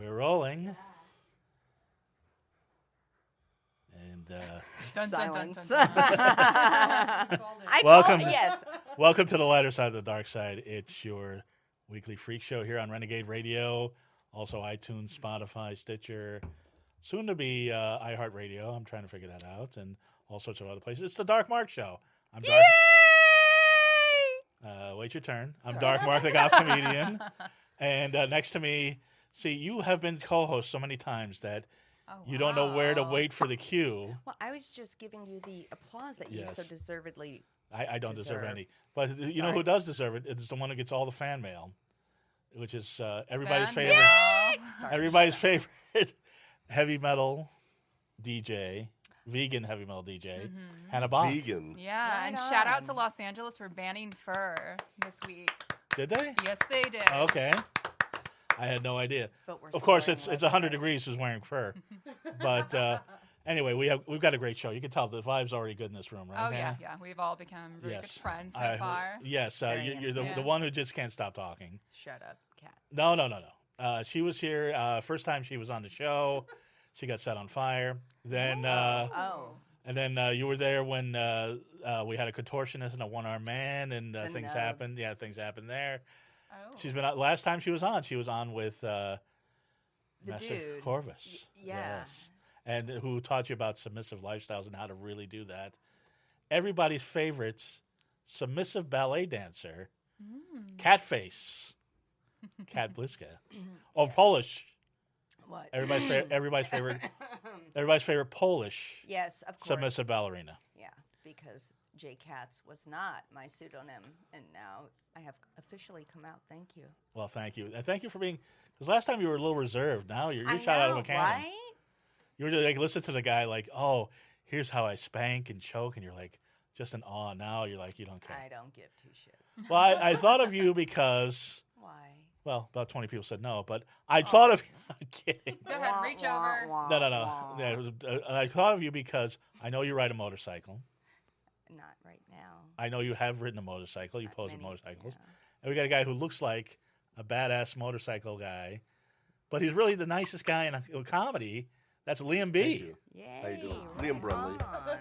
We're rolling. And Silence. welcome. Yes. Welcome to the lighter side of the dark side. It's your weekly freak show here on Renegade Radio, also iTunes, Spotify, Stitcher, soon to be iHeartRadio. I'm trying to figure that out, and all sorts of other places. It's the Dark Mark Show. I'm Dark. Wait your turn. I'm Dark Mark, the goth comedian, and next to me, see, you have been co-host so many times that you don't know where to wait for the cue. Well, I was just giving you the applause that you so deservedly. I don't deserve any, but you know who does deserve it? It's the one who gets all the fan mail, which is everybody's favorite. Everybody's favorite heavy metal DJ. Vegan heavy metal DJ, Hannah Bakk. Vegan. Yeah, and shout out to Los Angeles for banning fur this week. Did they? Yes, they did. Okay. I had no idea. But we're of course, it's 100 degrees who's wearing fur. But anyway, we've got a great show. You can tell the vibe's already good in this room, right? Oh, yeah. We've all become really good friends so far. Yes, you're the one who just can't stop talking. Shut up, Kat. No. She was here. First time she was on the show. She got set on fire. Then, and then you were there when we had a contortionist and a one-armed man, and things happened. Yeah, things happened there. Oh. She's been last time she was on with Master dude. Corvus. Yeah. Yes, and who taught you about submissive lifestyles and how to really do that. Everybody's favorite submissive ballet dancer, Kat Bylska. Oh, Polish. What? Everybody's favorite Polish. Yes, of course. Submissive ballerina. Yeah, because J. Katz was not my pseudonym, and now I have officially come out. Thank you. Well, thank you. And thank you for being, because last time you were a little reserved. Now you're shot out of a cannon. Right? You were like, listen to the guy like, oh, here's how I spank and choke, and you're like, just in awe. Now you're like, you don't care. I don't give two shits. Well, I thought of you because... Why? Well, about 20 people said no, but I thought of you. I'm kidding. Go ahead, reach over. No. Yeah, I thought of you because I know you ride a motorcycle. Not right now. I know you have ridden a motorcycle. You pose with motorcycles. Yeah. And we got a guy who looks like a badass motorcycle guy, but he's really the nicest guy in a comedy. That's Liam B. Thank you. Yay, How you doing? right Liam Breunle.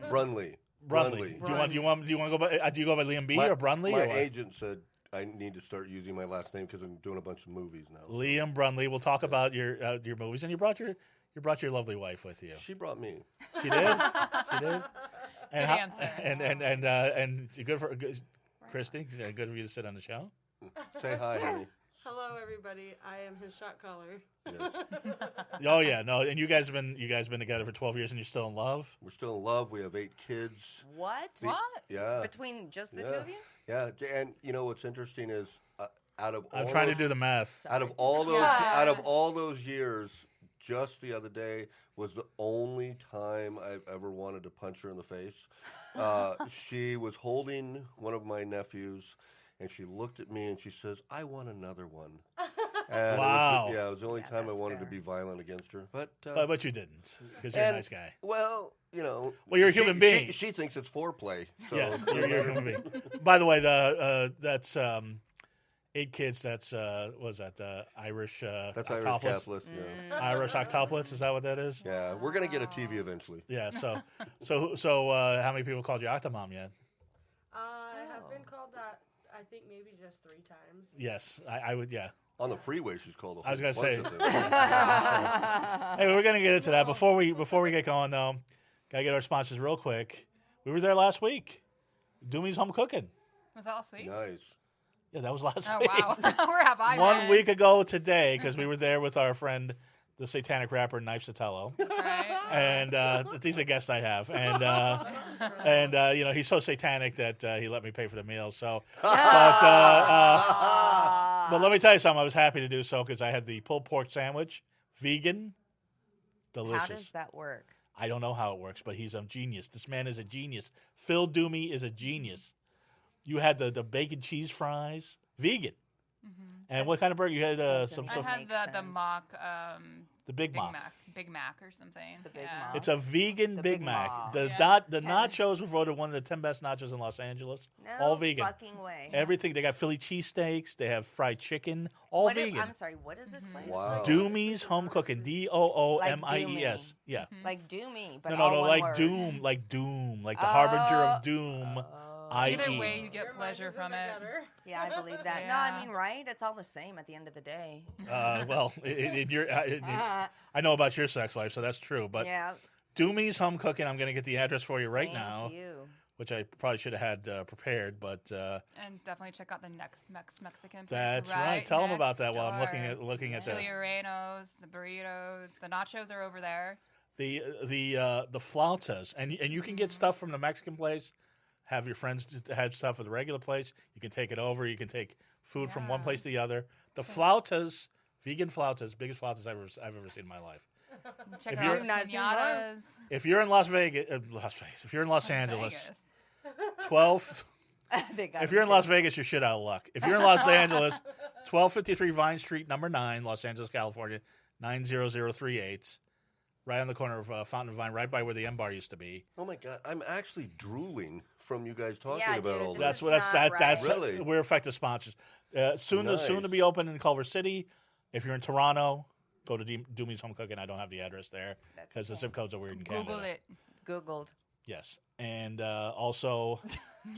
Brunley. Brunley. Do you want to go by? Do you go by Liam B or Brunley? My agent said I need to start using my last name because I'm doing a bunch of movies now. So. Liam Breunle. We'll talk about your movies, and you brought your lovely wife with you. She brought me. She did. And Good answer. And good for Kristy. Good for you to sit on the show. Say hi, honey. Hello, everybody. I am his shot caller. Yes. Oh yeah, no. And you guys have been together for 12 years, and you're still in love. We're still in love. We have 8 kids. What? Yeah. Between just the two of you? Yeah, and you know what's interesting is out of all I'm trying to do the math. Out of all those years, just the other day was the only time I've ever wanted to punch her in the face. She was holding one of my nephews, and she looked at me and she says, "I want another one." And wow. It was the only time I wanted to be violent against her. But you didn't, because you're a nice guy. Well, you know. Well, you're a human being. She thinks it's foreplay. So. Yes, you're a human being. By the way, that's 8 kids. That's was that Irish? That's octuplets? Irish Catholic. Yeah. Irish octuplets. Is that what that is? Yeah, we're gonna get a TV eventually. Yeah. So how many people called you Octomom yet? I have been called that. I think maybe just 3 times. Yes, I would. Yeah. On the freeway, she's called a whole I was gonna say. bunch of things. Hey, we're gonna get into that before we get going though. Gotta get our sponsors real quick. We were there last week. Doomy's Home Cooking. Was that last week? Nice. Yeah, that was last Oh, week. wow. Where have I 1 been? week ago today, because we were there with our friend, the satanic rapper Knife Sotelo. Right. And he's a guest I have. And you know, he's so satanic that he let me pay for the meal. So, but let me tell you something. I was happy to do so because I had the pulled pork sandwich, vegan, delicious. How does that work? I don't know how it works, but he's a genius. This man is a genius. Phil Doomy is a genius. You had the bacon cheese fries, vegan. Mm-hmm. And what kind of burger? You had some. I had the mock The Big Mac. Big Mac or something. The Big yeah. Mac. It's a vegan The Big Big Mac. Mac. The nachos were voted one of the 10 best nachos in Los Angeles. No all vegan. fucking way. Everything. They got Philly cheesesteaks. They have fried chicken. All vegan. I'm sorry, what is this place? Wow. Doomie's Home Cooking. DOOMIES. Yeah. Like do me, but No, all one like word. Doom, like the harbinger of doom. Either I.e. way, you get pleasure from it. Yeah, I believe that. No, I mean, right? It's all the same at the end of the day. Well, I know about your sex life, so that's true. But Yeah. Doomie's Home Cooking, I'm going to get the address for you right now, Thank you. which I probably should have had prepared. But And definitely check out the next Mexican place. that's right. Tell them about that while I'm door. looking at Chili the rellenos, the burritos, the nachos are over there. the flautas, and you can get stuff from the Mexican place. Have your friends have stuff at the regular place. You can take it over. You can take food from one place to the other. The flautas, vegan flautas, biggest flautas I've ever seen in my life. Check If out you're- the Not seen pinatas. If you're in Las Vegas, if you're in Los Angeles, Vegas. 12. They got If me you're in too. Las Vegas, you're shit out of luck. If you're in Los Angeles, 1253 Vine Street, number 9, Los Angeles, California, 90038. Right on the corner of Fountain of Vine, right by where the M Bar used to be. Oh my God, I'm actually drooling from you guys talking Yeah, about dude, all this this. That's Really? we're effective sponsors. Soon Nice. to be open in Culver City. If you're in Toronto, go to Doomie's Home Cooking. I don't have the address there That's because the okay. zip codes are weird in Canada. Google it. Googled. Yes, and also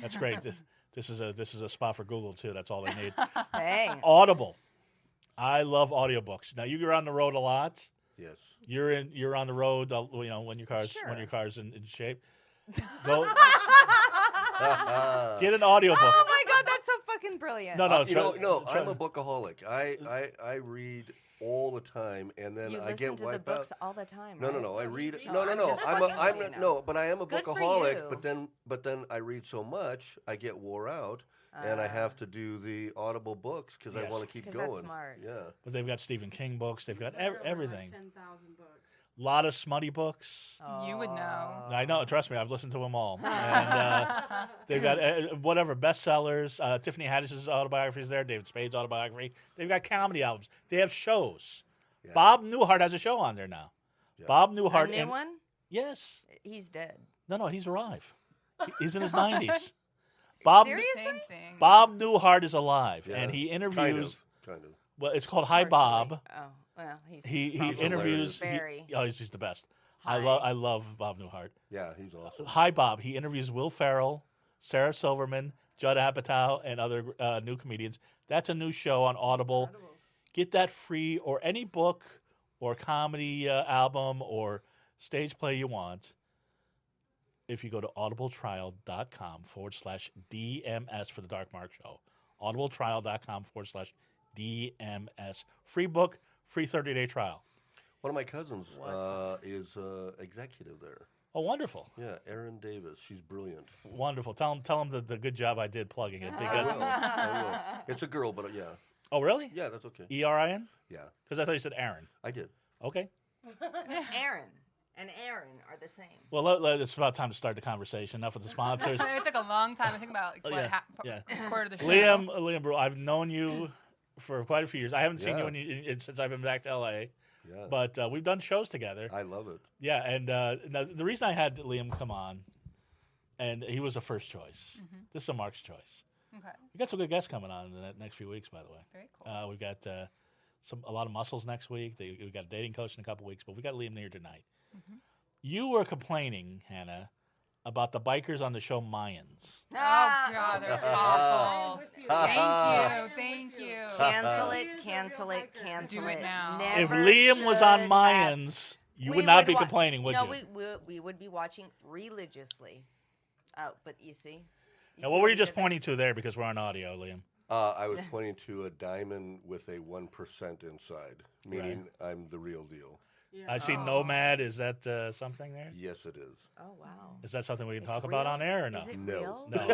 that's great. This is a spot for Google too. That's all they need. Hey. Audible. I love audiobooks. Now you're on the road a lot. Yes. You're on the road. When your car's Sure. in shape. Go get an audiobook. Oh my God, that's so fucking brilliant. No, I'm a bookaholic. I read all the time, and then You I listen get to the wiped books out. all the time, No, right? no, I read. No, No, I'm no. just I'm fucking I'm with you now. no, but I am a Good for bookaholic. you. But then I read so much, I get wore out, and I have to do the Audible books because I Yes. want to keep 'Cause going. that's smart. Yeah. But they've got Stephen King books. They've got everything. 10,000 books. A lot of smutty books. You would know. I know. Trust me, I've listened to them all. And they've got whatever bestsellers. Tiffany Haddish's autobiography is there. David Spade's autobiography. They've got comedy albums. They have shows. Yeah. Bob Newhart has a show on there now. Yeah. Bob A Newhart. new one? Yes. He's dead. No, he's alive. He's in his 90s. Bob Seriously? Same thing. Bob Newhart is alive, Yeah. and he Kind interviews. of. Kind of. Well, it's called Hi Bob. Oh, well, he's He Bob's interviews. hilarious. He's the best. Hi. I love Bob Newhart. Yeah, he's awesome. Hi Bob. He interviews Will Ferrell, Sarah Silverman, Judd Apatow, and other new comedians. That's a new show on Audible. Get that free, or any book or comedy album or stage play you want. If you go to audibletrial.com/DMS for the Dark Mark Show. audibletrial.com/DMS. Free book, free 30-day trial. One of my cousins is executive there. Oh, wonderful. Yeah, Erin Davis. She's brilliant. Wonderful. Tell him the good job I did plugging it. I Because will. It's a girl, but yeah. Oh, really? Yeah, that's okay. ERIN? Yeah, Because I thought you said Aaron. I did. Okay. Aaron and Aaron are the same. Well, it's about time to start the conversation. Enough with the sponsors. It took a long time to think about Yeah. quarter of the show. Liam Breunle, I've known you for quite a few years. I haven't seen Yeah. you since I've been back to LA, Yeah, but we've done shows together. I love it. Yeah, and now, the reason I had Liam come on, and he was a first choice. This is a Mark's choice. Okay. We got some good guests coming on in the next few weeks, by the way. Very cool. We've got a lot of muscles next week. We've got a dating coach in a couple weeks, but we got Liam here tonight. You were complaining, Hannah, about the bikers on the show Mayans. Oh God, they're awful. Thank you. Cancel it, cancel it, cancel Do it now. If Never Liam was on should Mayans, you We would not be wa- complaining, would no, you? we would be watching religiously. Oh, but you see. Now, what were you just pointing to there? Because we're on audio, Liam. I was pointing to a diamond with a 1% inside, meaning I'm the real deal. Yeah. I see Nomad. Is that something there? Yes, it is. Oh wow. Is that something we can It's talk about real? on air or no? Is it No. real? No.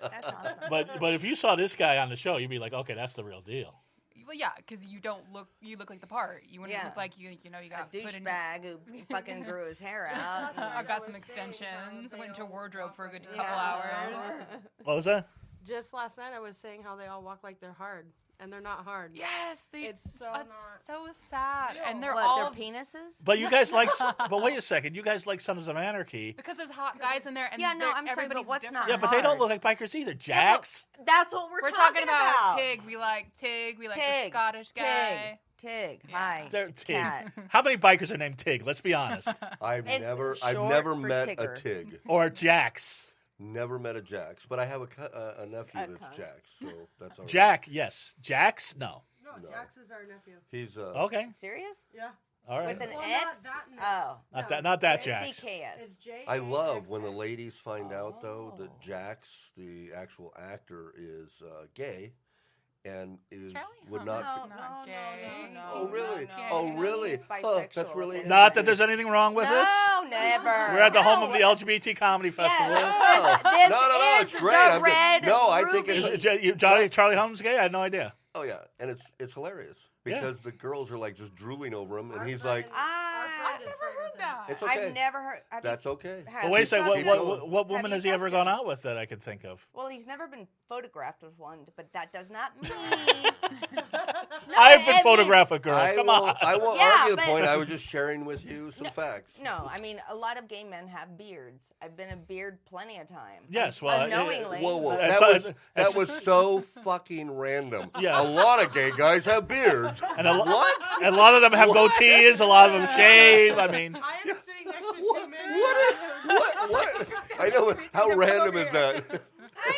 That's awesome. But if you saw this guy on the show, you'd be like, okay, that's the real deal. Well, yeah, because you look like the part. You wouldn't Yeah. look like you A got put in. douchebag who fucking grew his hair out. I got some extensions. Went into wardrobe for a good couple Yeah. hours. What was that? Just last night, I was saying how they all walk like they're hard, and they're not hard. Yes, It's so that's not so sad, real. and they're What, all their penises? But you guys like. But wait a second. You guys like Sons of Anarchy. because there's hot guys in there, and Yeah, no, I'm sorry, but everybody's what's different. not Yeah, but they don't hard. look like bikers either. Yeah, but Jax. that's what we're talking about. Tig. We like Tig. We like the Tig. Scottish guy. Tig. Yeah. Hi. They're Tig. Cat. How many bikers are named Tig? Let's be honest. I've It's never short for met Tigger. a Tig. Or Jax. Never met a Jax, but I have a nephew A that's cunt. Jax, so that's all right. Jack, yes. Jax, no. No, No. Jax is our nephew. He's Okay. Serious? Yeah. All right. With an Well, X? not that Oh. Not that It's Jax. CKS. It's J. I love when the ladies find out though Oh. that Jax, the actual actor, is gay, and is Charlie would Hunnam. not. No. Not gay. no. Oh really? Not gay. Oh really? He's Huh, bisexual. that's really Not that there's anything wrong with it. No, never. We're at the home of the No. LGBT Comedy Festival. Yes, No. this No, is it's great. the I'm just- red no, I think ruby. it's- Charlie Hunnam's gay? I had no idea. Oh yeah, and it's hilarious Yeah. because the girls are like just drooling over him, and Our he's friend- like, I've never heard that. "It's okay. I've never heard. Have That's okay." have But wait a you second. fucked Keep him? going. What woman you has he ever fucked gone him? out with that I can think of? Well, he's never been photographed with one, but that does not mean. No, I've I been mean- photographed with girls. Come on. I won't Yeah, argue the but- point. I was just sharing with you some facts. No, I mean a lot of gay men have beards. I've been a beard plenty of time. Yes, well, unknowingly. Whoa! That's- That that's- was so fucking random. Yeah. A lot of gay guys have beards. And a, What? and a lot of them have What? goatees. A lot of them shave. I mean, I am sitting next to What? two men. What? I know. How random is that? I'm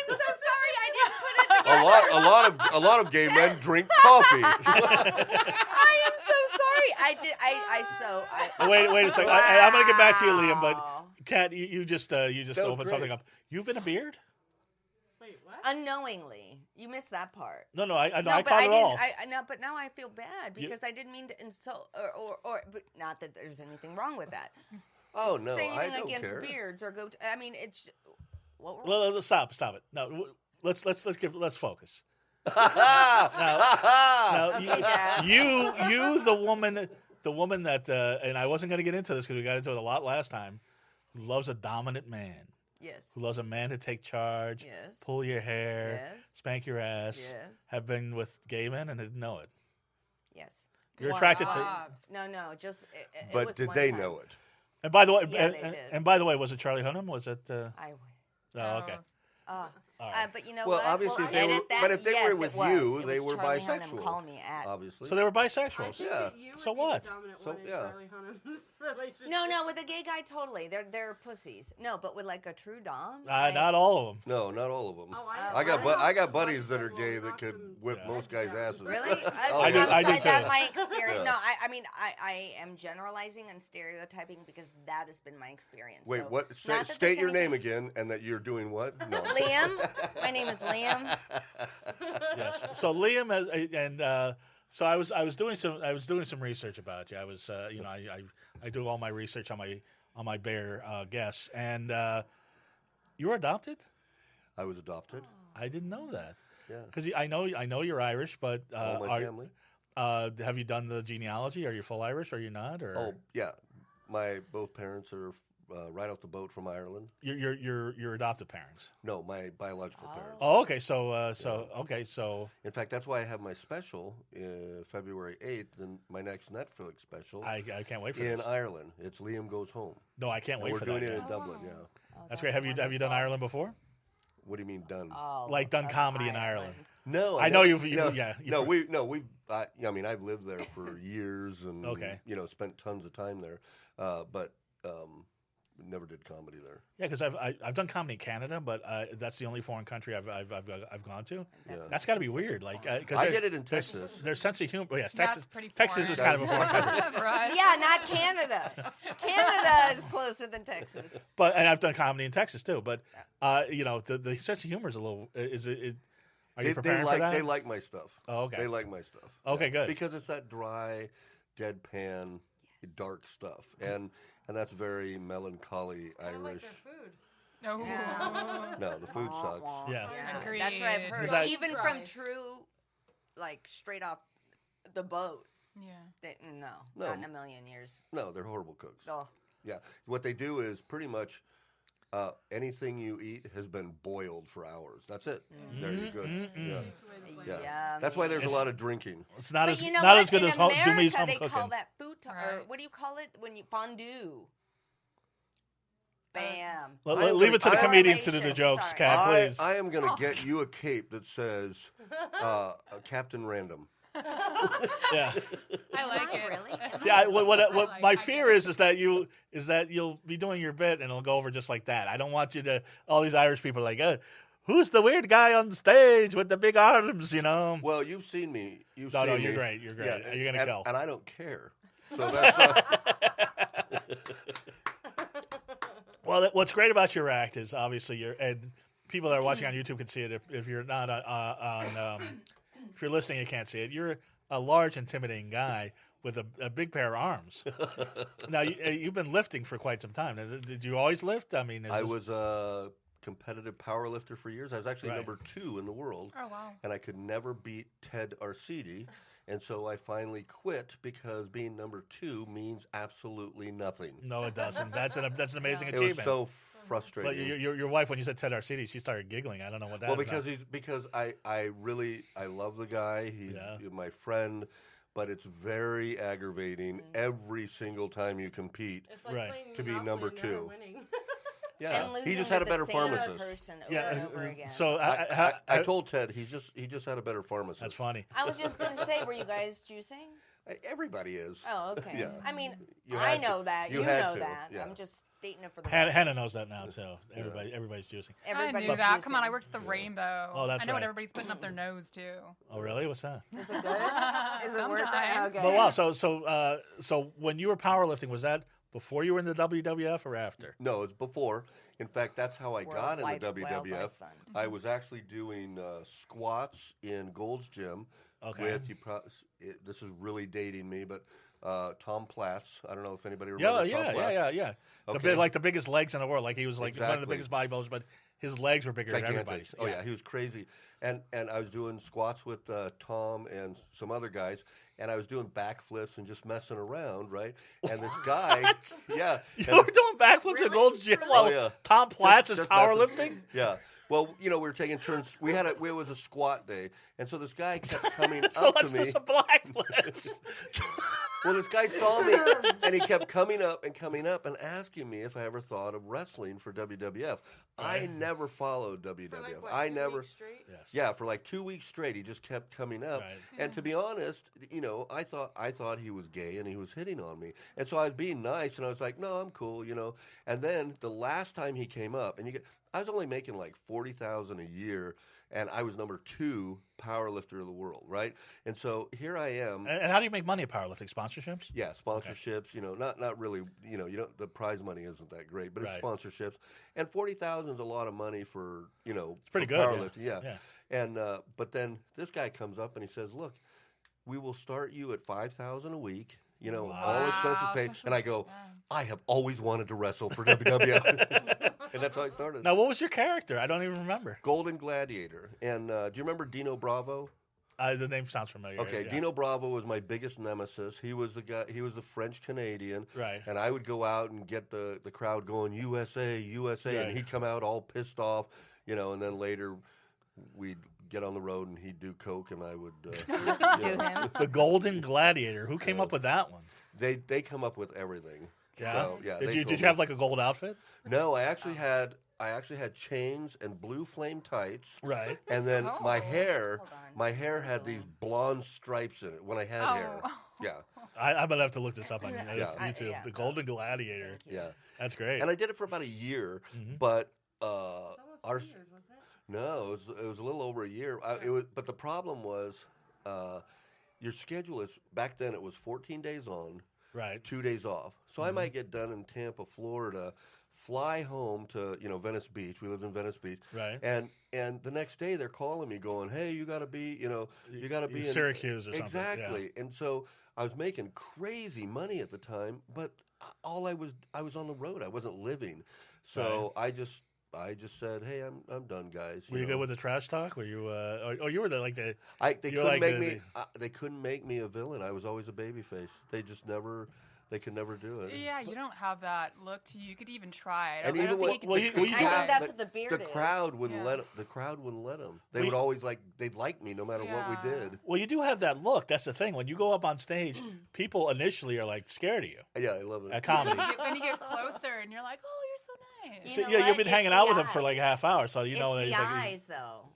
so sorry, I didn't put it together. A lot of gay men drink coffee. I am so sorry. wait a second. I'm going to get back to you, Liam. But Wow. Kat, you just That was opened something great. up. You've been a beard? Wait, what? Unknowingly, you missed that part. No, I No, I but caught I it didn't. all. I no, but now I feel bad because I didn't mean to insult but not that there's anything wrong with that. Oh no, Say I anything don't against care. beards or go. I mean, it's. What were Well, stop it. No, let's focus. No. Now, Okay, Dad. you, the woman that, and I wasn't going to get into this because we got into it a lot last time, who loves a dominant man, Yes. who loves a man to take charge, Yes. pull your hair, Yes. spank your ass, Yes. have been with gay men and didn't know it. Yes. You're One attracted to. job. No, just. It But was did one they time. know it? And by the way, Yeah, they did. and by the way, was it Charlie Hunnam? Was it? I. Oh, okay. Uh, All right. but you know Well, what? obviously, We'll if they were- edit that. but if they Yes, were with it was. you, It they was were Charlie Hunnam bisexual. calling me at. Obviously. So they were I bisexuals. think Yeah. that you So would be what? the dominant So, one in yeah. Charlie Hunnam's relationship. No, with a gay guy, totally. They're pussies. No, but with like a true dom. Not all of them. No, not all of them. Oh, I got buddies that are gay that could whip Yeah. most guys' asses. Really? I do too. That's my experience. Yeah. No, I mean, I am generalizing and stereotyping because that has been my experience. Wait, So, what? not that State there's your name anything- again, and that you're doing what? No. Liam. My name is Liam. Yes. So Liam has, so I was doing some research about you. I was I do all my research on my bear guests, and you were adopted. I was adopted. I didn't know that. Yeah. Because I know you're Irish, but All my family. have you done the genealogy? Are you full Irish? Or are you not? Or Oh yeah, my both parents are right off the boat from Ireland. your adopted parents. No, my biological parents. Oh, okay. So In fact, that's why I have my special February 8th, and my next Netflix special I can't wait for in this. Ireland. It's Liam Goes Home. No, I can't And wait we're for doing that. it yeah. in Dublin. Yeah. Oh, That's great. Have you done wonderful. Ireland before? What do you mean done? Oh, Like done of comedy in Ireland? No, I know never- you've no, yeah. no, we've. I mean, I've lived there for years and Okay. spent tons of time there, but never did comedy there. Yeah, because I've done comedy in Canada, but that's the only foreign country I've gone to. That's got to be weird. Like, because I did it in Texas. Their sense of humor. Yes, That's Texas. pretty Texas is kind of a foreign country. Right. Yeah, not Canada. Canada is closer than Texas. And I've done comedy in Texas too. But the sense of humor is a little. Is it? Are you preparing for that? They like my stuff. Oh, okay. They like my stuff. Okay, good. Because it's that dry, deadpan, dark stuff, and that's very melancholy I like Irish. their food. No. Yeah. No, the food sucks. Yeah. Agreed. That's what I've heard. Is that- Even Try. from true, like straight off the boat. Yeah. No, No. not in a million years. No, they're horrible cooks. Oh, Yeah, what they do is pretty much anything you eat has been boiled for hours. That's it. There you go. Yeah. That's why there's a lot of drinking. It's not But not as good in as America, Dumi's home they cooking. call that futon, or Right. what do you call it when you fondue? Bam. Leave it to the I'm- comedians to do the Elevation. jokes, Sorry. Kat, please. I am going to get you a cape that says Captain Random. Yeah. I like Am I it. really? See, what my fear is that you'll be doing your bit and it'll go over just like that. I don't want you to. All these Irish people are like, who's the weird guy on the stage with the big arms? You know. Well, you've seen me. No, you're great. You're great. Yeah, You're gonna and, kill. And I don't care. So that's. Well, what's great about your act is obviously and people that are watching on YouTube can see it. If you're not if you're listening, you can't see it. You're a large, intimidating guy with a big pair of arms. Now you've been lifting for quite some time. Did you always lift? I mean, I was a competitive power lifter for years. I was actually number 2 in the world. Oh, wow. And I could never beat Ted Arcidi. And so I finally quit because being number 2 means absolutely nothing. No, it doesn't. That's an amazing It achievement. was so frustrating. But your wife, when you said Ted Arcidi, she started giggling. I don't know what that. Well, is because I love the guy. He's my friend, but it's very aggravating every single time you compete. It's like Right. playing To be Monopoly number and never 2. winning. Yeah, And he just losing had a to better the same pharmacist. person over Yeah. and over again. So I told Ted he just had a better pharmacist. that's funny. I was just going to say, were you guys juicing? Everybody is. Oh, okay. Yeah. I mean, You I had to. know that. You You had know to, that. yeah. I'm just stating it for the Hannah knows that now too. Everybody's juicing. I Everybody's knew that. Come on, I juicing. worked the rainbow. Oh, that's I know what right. everybody's putting up their nose to. Oh, really? What's that? Is it good? Is it worth it? Sometimes. Okay. But wow. So when you were powerlifting, was that before you were in the WWF or after? No, it's before. In fact, that's how I got in the Worldwide WWF. Wildlife Fund. I was actually doing squats in Gold's Gym Okay. with this is really dating me, but Tom Platz. I don't know if anybody remembers Tom Platz. Yeah. Okay. Like the biggest legs in the world. Like he was like one of the Exactly. biggest bodybuilders, but his legs were bigger than Gigantic. everybody's. Oh yeah, he was crazy. And I was doing squats with Tom and some other guys, and I was doing backflips and just messing around, right? And this guy, yeah, You were doing backflips at Gold's Gym while yeah. Tom Platz is Just powerlifting? messing. Yeah. Well, we were taking turns. It was a squat day, and so this guy kept coming So up let's to do me. some black flips. Well, this guy saw me, and he kept coming up and asking me if I ever thought of wrestling for WWF. I never followed WWF. For like, what, I 2 never. weeks straight? Yes. Yeah, for like 2 weeks straight, he just kept coming up. Right. And to be honest, I thought he was gay and he was hitting on me. And so I was being nice, and I was like, no, I'm cool, And then the last time he came up, I was only making like $40,000 a year, and I was number 2 power lifter of the world, right? And so here I am. And how do you make money at powerlifting? Sponsorships? Yeah, sponsorships. Not really. The prize money isn't that great, but it's Right. sponsorships. And 40,000 is a lot of money for It's pretty for good. powerlifting. Yeah. Yeah. And but then this guy comes up and he says, "Look, we will start you at 5,000 a week. All expenses paid." And I go, "I have always wanted to wrestle for WWF," and that's how I started. Now, what was your character? I don't even remember. Golden Gladiator. And do you remember Dino Bravo? The name sounds familiar. Okay, yeah. Dino Bravo was my biggest nemesis. He was the guy. He was the French Canadian, Right. And I would go out and get the crowd going USA, USA, Right. and he'd come out all pissed off, And then later we'd get on the road and he'd do coke, and I would Do him. The Golden Gladiator. Who came up with that one? They come up with everything. Yeah. So, yeah. Did they you told have me. like a gold outfit? No, I actually had chains and blue flame tights. Right. And then my hair, Hold on. my hair had these blonde stripes in it when I had hair. Yeah, I'm gonna have to look this up on Yeah. YouTube. Yeah. The Golden Gladiator. yeah. That's great. And I did it for about a year, Mhm. but It's almost 2 years, wasn't it? no, it was a little over a year. But the problem was, your schedule is back then. It was 14 days on, Right. 2 days off. So I might get done in Tampa, Florida, fly home to Venice Beach. We lived in Venice Beach, Right. and the next day they're calling me, going, "Hey, you got to be, you got to be in Syracuse or something. exactly." And so I was making crazy money at the time, but I was on the road. I wasn't living, so I just said, "Hey, I'm done, guys." Were you good with the trash talk? Were you? You were They you're couldn't like make me. They couldn't make me a villain. I was always a baby face. They just never They can never do it. Yeah, you don't have that look to you. You could even try. And even I think that's what the beard the is. crowd wouldn't the crowd wouldn't let them. They would always they'd like me no matter what we did. Well, you do have that look. That's the thing. When you go up on stage, people initially are like scared of you. Yeah, I love it. At comedy. When you get closer and you're like, oh, you're so nice. You know you've been what? hanging It's out the with him for like a half hour, so you know it's he's the like, eyes, though.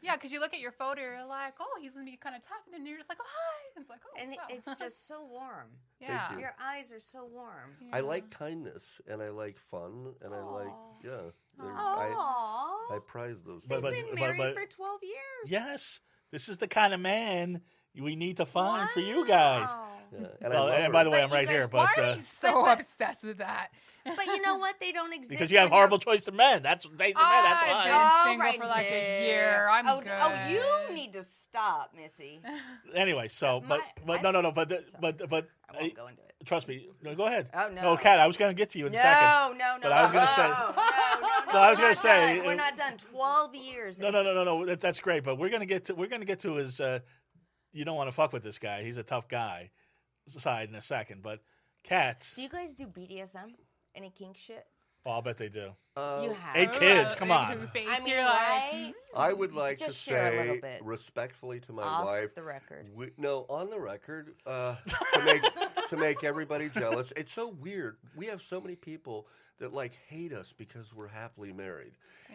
Yeah, because you look at your photo, you're like, oh, he's going to be kind of tough. And then you're just like, oh, hi. And it's like, oh, And wow. it's just so warm. Yeah. Thank you. Your eyes are so warm. I like kindness and I like fun and I like Aww. I prize those They've things. been married for 12 years. yes, this is the kind of man we need to find for you guys. Wow. Yeah. And Well, I love and her. by the way, But I'm you right here, guys- but Why are you so obsessed with that? But you know what? They don't exist. because you have when horrible choice of men. That's That's why. I've been All single right, for like Nick. a year. I'm good. Oh, you need to stop, Missy. Anyway, so I but no, I won't go into it. trust me. No, go ahead. Oh, no. No, Kat, I was going to get to you in a second. No. But I was gonna say- No, I was gonna we're not say- done. We're not done. 12 years. No. That's great, but we're gonna get to his. You don't want to fuck with this guy. He's a tough guy. Side in a second, but Kat. Do you guys do BDSM? Any kink shit? Oh, I'll bet they do. You have. 8 kids, come on. I mean, You're right? I would like Just to share a little say bit. respectfully to my Off wife. the record. On the record, to make everybody jealous. It's so weird. We have so many people that like hate us because we're happily married,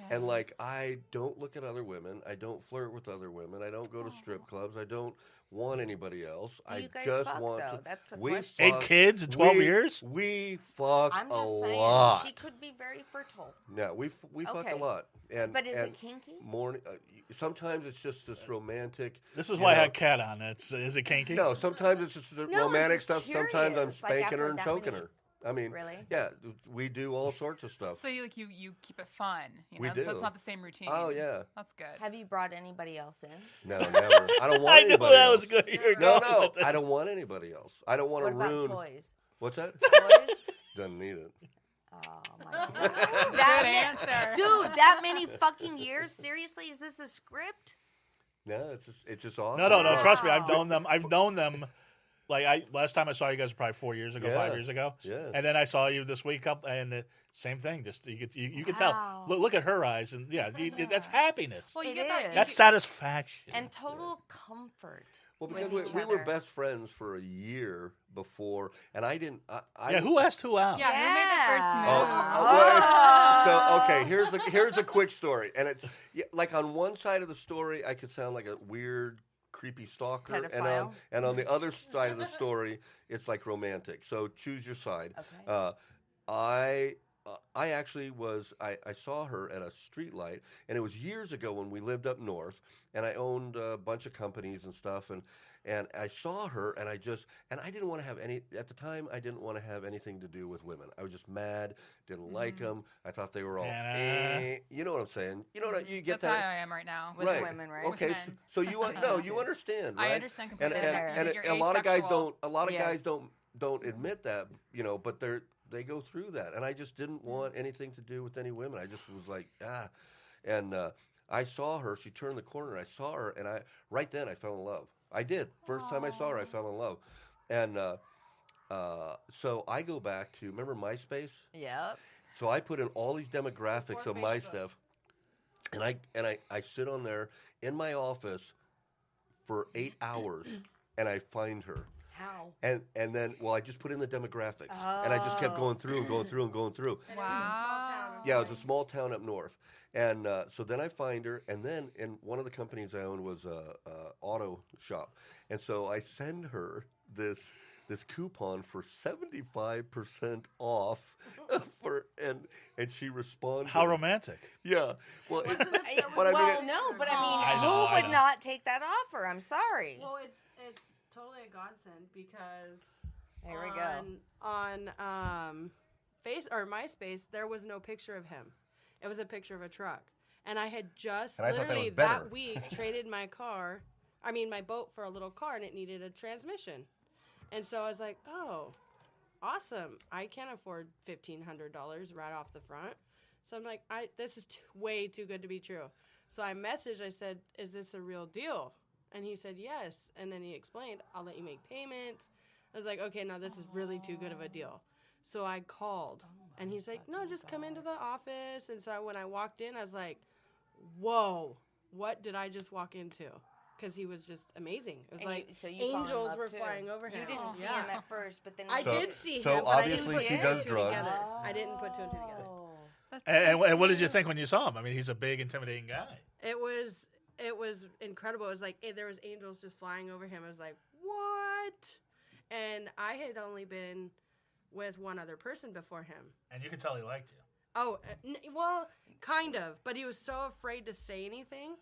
and like I don't look at other women. I don't flirt with other women. I don't go to strip clubs. I don't want anybody else. Do I you guys just fuck, want though? to. That's the we question. fuck- 8 kids in 12 years? We fuck I'm a just saying, lot. she could be very fertile. No, we fuck a Okay. lot. And But is and it kinky? Morning. Sometimes it's just this romantic. This is you why I know- had Kat on. Is it kinky? No, sometimes it's just I'm romantic just stuff. Sometimes I'm curious, like, spanking her after and that choking many- her. I mean, Really? yeah, we do all sorts of stuff. So you keep it fun, you know? We So do. it's not the same routine. Oh yeah, That's good. Have you brought anybody else in? no, never. I don't want I knew anybody that else. was good. You're No, going no, with it. I don't want anybody else. I don't want What to about ruin. toys? What's that? Toys? Doesn't need it. Oh my god. Good answer. Dude, that many fucking years? Seriously? Is this a script? No, it's just awesome. No. Wow. Trust me, I've known them. Like last time I saw you guys was probably 4 years ago, Yeah. 5 years ago. Yeah. And then I saw you this week up, and same thing. Just you could tell. Wow. Look at her eyes, and that's happiness. Well, you It get that. is. That's satisfaction. And total comfort. Well, with because each we were other. best friends for a year before, and I didn't. I yeah, who asked who out? Yeah, who made the first Oh, move? so okay, here's a quick story, and it's like on one side of the story, I could sound like a weird, creepy stalker, Pedophile? and on the other side of the story, it's like romantic. So choose your side. Okay. I actually was. I saw her at a street light, and it was years ago when we lived up north, and I owned a bunch of companies and stuff, and I saw her, and I didn't want to have any at the time. I didn't want to have anything to do with women. I was just mad, didn't like them. I thought they were all, you know what I'm saying? You know what you get That's that. how I am right now. With right. women, right? Okay, With so, men. so Just you like no, that. you understand, right? I understand And completely. and You're a lot of guys asexual. don't. A lot of guys Yes. don't admit that, you know, but they go through that, and I just didn't want anything to do with any women. I just was like, and I saw her. She turned the corner. I saw her, and right then I fell in love. I did. First time I saw her, I fell in love, and so I go back to remember MySpace. Yep. So I put in all these demographics Before of my Facebook. stuff, and I sit on there in my office for 8 hours, and I find her. How? And then, well, I just put in the demographics, and I just kept going through and going through and going through. Wow. Yeah, it was a small town up north, and so then I find her, and then in one of the companies I owned was a auto shop, and so I send her this coupon for 75% off, and she responded. How romantic. Yeah, well, but Well, I mean, no, but I I mean, know, who I would know. not take that offer? I'm sorry. Well, it's totally a godsend because There we go. on MySpace there was no picture of him. It was a picture of a truck, and I had just And I thought that literally was better. that week traded my boat for a little car, and it needed a transmission, and so I was like, oh, awesome! I can't afford $1,500 right off the front, so I'm like, this is way too good to be true. So I messaged. I said, is this a real deal? And he said, yes. And then he explained, I'll let you make payments. I was like, okay, no, this is really too good of a deal. So I called, and he's like, no, just come into the office. And so when I walked in, I was like, whoa, what did I just walk into? Because he was just amazing. It was so you angels were flying over him. You didn't see him at first, but then I did see him. So but obviously I didn't put she two does and two drugs. together. I didn't put two and two together. And what did you think when you saw him? I mean, he's a big, intimidating guy. It was incredible. It was like there was angels just flying over him. I was like, what? And I had only been with one other person before him. And you could tell he liked you. Oh, well, kind of. But he was so afraid to say anything.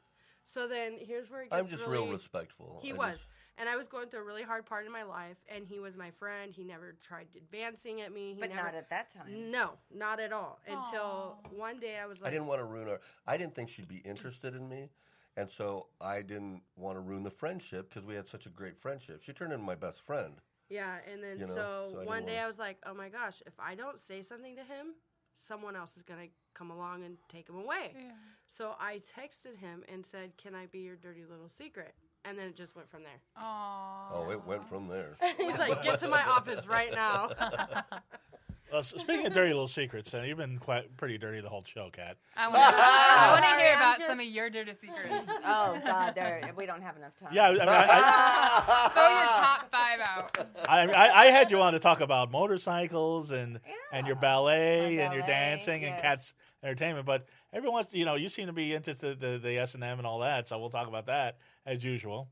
So then here's where it gets I'm just really, real respectful. He was. And I was going through a really hard part in my life, and he was my friend. He never tried advancing at me. But not at that time. No, not at all. Until one day I was like... I didn't want to ruin her. I didn't think she'd be interested in me. And so I didn't want to ruin the friendship because we had such a great friendship. She turned into my best friend. Yeah, and then so one day I was like, oh my gosh, if I don't say something to him, someone else is going to come along and take him away. Yeah. So I texted him and said, can I be your dirty little secret? And then it just went from there. Aww. Oh, it went from there. He's like, get to my office right now. Well, so speaking of dirty little secrets, you've been pretty dirty the whole show, Kat. I want to hear about some of your dirty secrets. Oh, God, we don't have enough time. Yeah, I mean, throw your top 5 out. I had you on to talk about motorcycles and your ballet and your dancing and Kat's entertainment, but everyone wants to, you seem to be into the S&M and all that, so we'll talk about that as usual.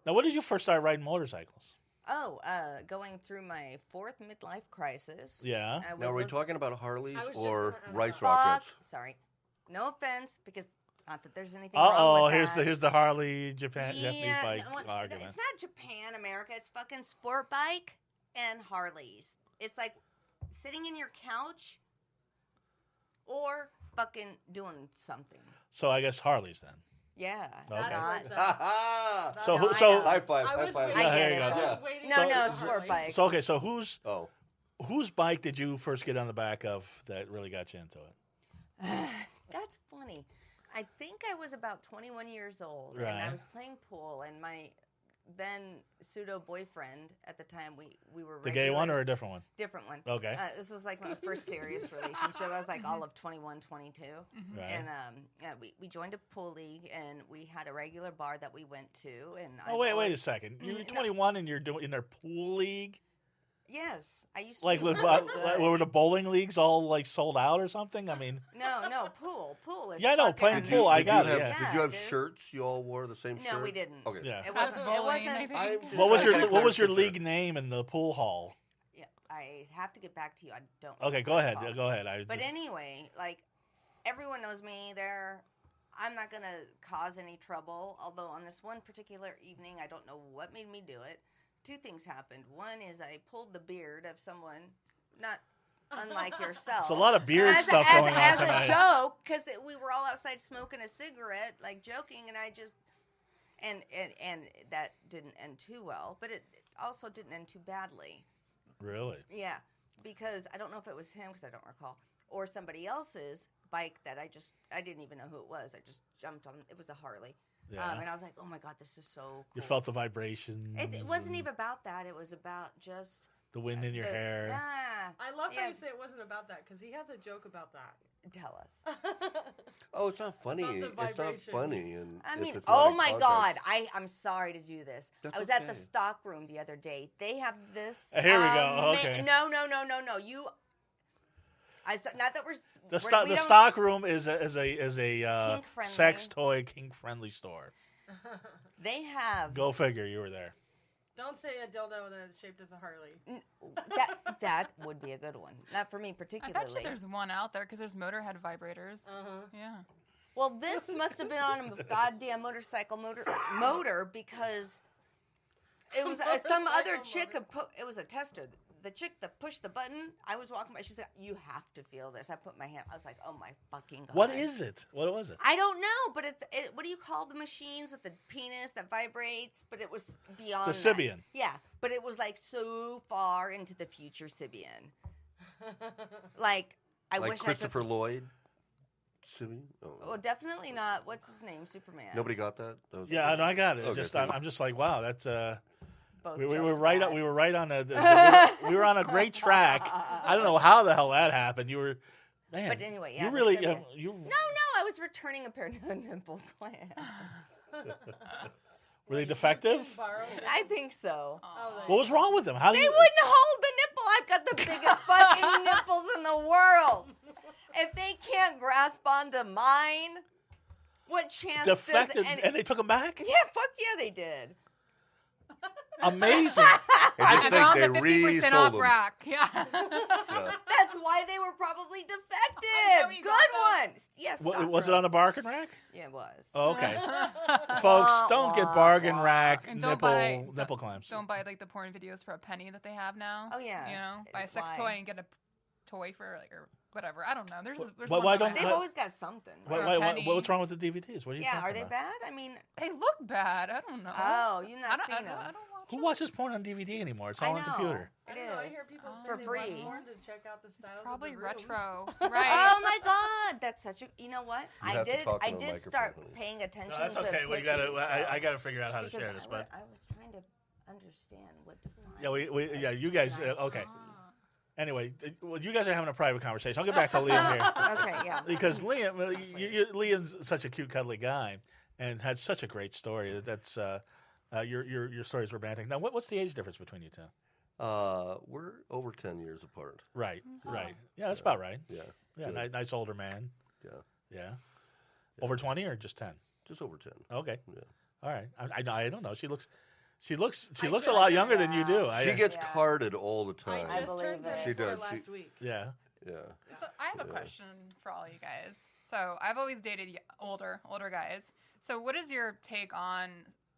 Now, when did you first start riding motorcycles? Oh, going through my 4th midlife crisis. Yeah. Now, are we talking about Harleys or rice Fuck. rockets? Sorry. No offense, because not that there's anything wrong with that. Here's the Harley Japanese bike argument. It's not Japan, America. It's fucking sport bike and Harleys. It's like sitting in your couch or fucking doing something. So I guess Harleys then. Yeah. Okay. So high five. I get it. No, sport bikes. So whose bike did you first get on the back of that really got you into it? That's funny. I think I was about 21 years old, right. And I was playing pool, and my then pseudo boyfriend at the time, we were the gay one or a different one? Different one. Okay. This was like my first serious relationship. I was like all of 21, 22. Right. And we joined a pool league, and we had a regular bar that we went to. And wait a second. You're 21 and you're doing in their pool league? Yes, I used to. Like, were the bowling leagues all like sold out or something? I mean, no, pool is. Yeah, no, playing pool. I got it. Did you have shirts? You all wore the same shirt? No, we didn't. Okay. Yeah. It wasn't. What was your league name in the pool hall? Yeah, I have to get back to you. I don't. Okay, go ahead. But anyway, like everyone knows me there. I'm not gonna cause any trouble. Although on this one particular evening, I don't know what made me do it. 2 things happened. One is I pulled the beard of someone, not unlike yourself. It's a lot of beard stuff going on as tonight. a joke, because we were all outside smoking a cigarette, like joking, and I just, and that didn't end too well, but it also didn't end too badly. Really? Yeah, because I don't know if it was him, because I don't recall, or somebody else's bike that I didn't even know who it was. I just jumped on. It was a Harley. Yeah. And I was like, oh my God, this is so cool. You felt the vibrations. It wasn't even about that. It was about just... the wind in your hair. Yeah. I love how you say it wasn't about that, because he has a joke about that. Tell us. Oh, it's not funny. It's not funny. And I mean, if it's oh not my in God. context. I'm sorry to do this. That's I was okay. at the stock room the other day. They have this... Here we go. Okay. No. You... not that we're... The stock room is a kink-friendly. sex toy kink-friendly store. They have... Go figure, you were there. Don't say a dildo that's shaped as a Harley. That would be a good one. Not for me particularly. I bet you there's one out there, because there's Motorhead vibrators. Yeah. Well, this must have been on a goddamn motorcycle motor because it was some other chick. It was a tester. The chick that pushed the button, I was walking by. She said, "You have to feel this." I put my hand. I was like, "Oh my fucking God!" What is it? What was it? I don't know, but what do you call the machines with the penis that vibrates? But it was beyond the Sibian. That. Yeah, but it was like so far into the future Sibian. Like I like wish Christopher Lloyd. Sibian? Oh. Well, definitely not. What's his name? Superman. Nobody got that? Yeah, no, I got it. Okay, I'm just like, wow, that's both. We were jokes right. bad. We were right on we were on a great track. I don't know how the hell that happened. You were, man. But anyway, yeah. You the really, sibling. you No, I was returning a pair of nipple clamps. were they defective? I think so. What was wrong with them? How do They you? wouldn't hold the nipple. I've got the biggest fucking nipples in the world. If they can't grasp onto mine, what chance Defective, does and they took them back. Yeah, fuck yeah, they did. Amazing. I just I found think the they 50% resold off them. rack. Yeah. Yeah. That's why they were probably Oh, defective. you Good got one. Yes. Was it on the bargain rack? Yeah, it was. Oh, okay. Folks, don't get bargain rack And don't buy nipple clamps. Don't buy like the porn videos for a penny that they have now. Oh, yeah. You know, buy a sex Why? toy and get a toy for like or whatever. I don't know. There's Why one don't- They've Why- always got something. Or Right? a penny. What's wrong with the DVDs? What are you Yeah, talking are they about? bad? I mean, They look bad. I don't know. oh, you've I not don't, seen I them. don't watch Who them. watches porn on DVD anymore? It's all on I know. computer. It I don't know, I is. hear people Oh. say For they free. watch porn to check out the It's styles probably of the rooms. retro. Right. Oh my God, that's such a. You know what? You I have to did. talk I in a did microphone, start honey. paying attention No, that's to okay. We pussies, gotta. I though, got to figure out how to because share this, but I was trying to understand what defines. yeah, you guys. nice Okay. pussy. Anyway, well, you guys are having a private conversation. I'll get back to Liam here. Okay, yeah. Because Liam, Liam's such a cute, cuddly guy, and had such a great story. That's your story is romantic. Now, what's the age difference between you two? We're over 10 years apart. Right, right. Yeah, that's about right. Yeah. Yeah, Good. nice older man. Yeah. Yeah. Over 20 or just 10? Just over 10. Okay. Yeah. All right. I don't know. She looks a just- lot younger than you do. She gets Yeah. carded all the I time. I just believe turned it. 34 She does. last week. Yeah. Yeah. So I have a Yeah. question for all you guys. So I've always dated older guys. So what is your take on,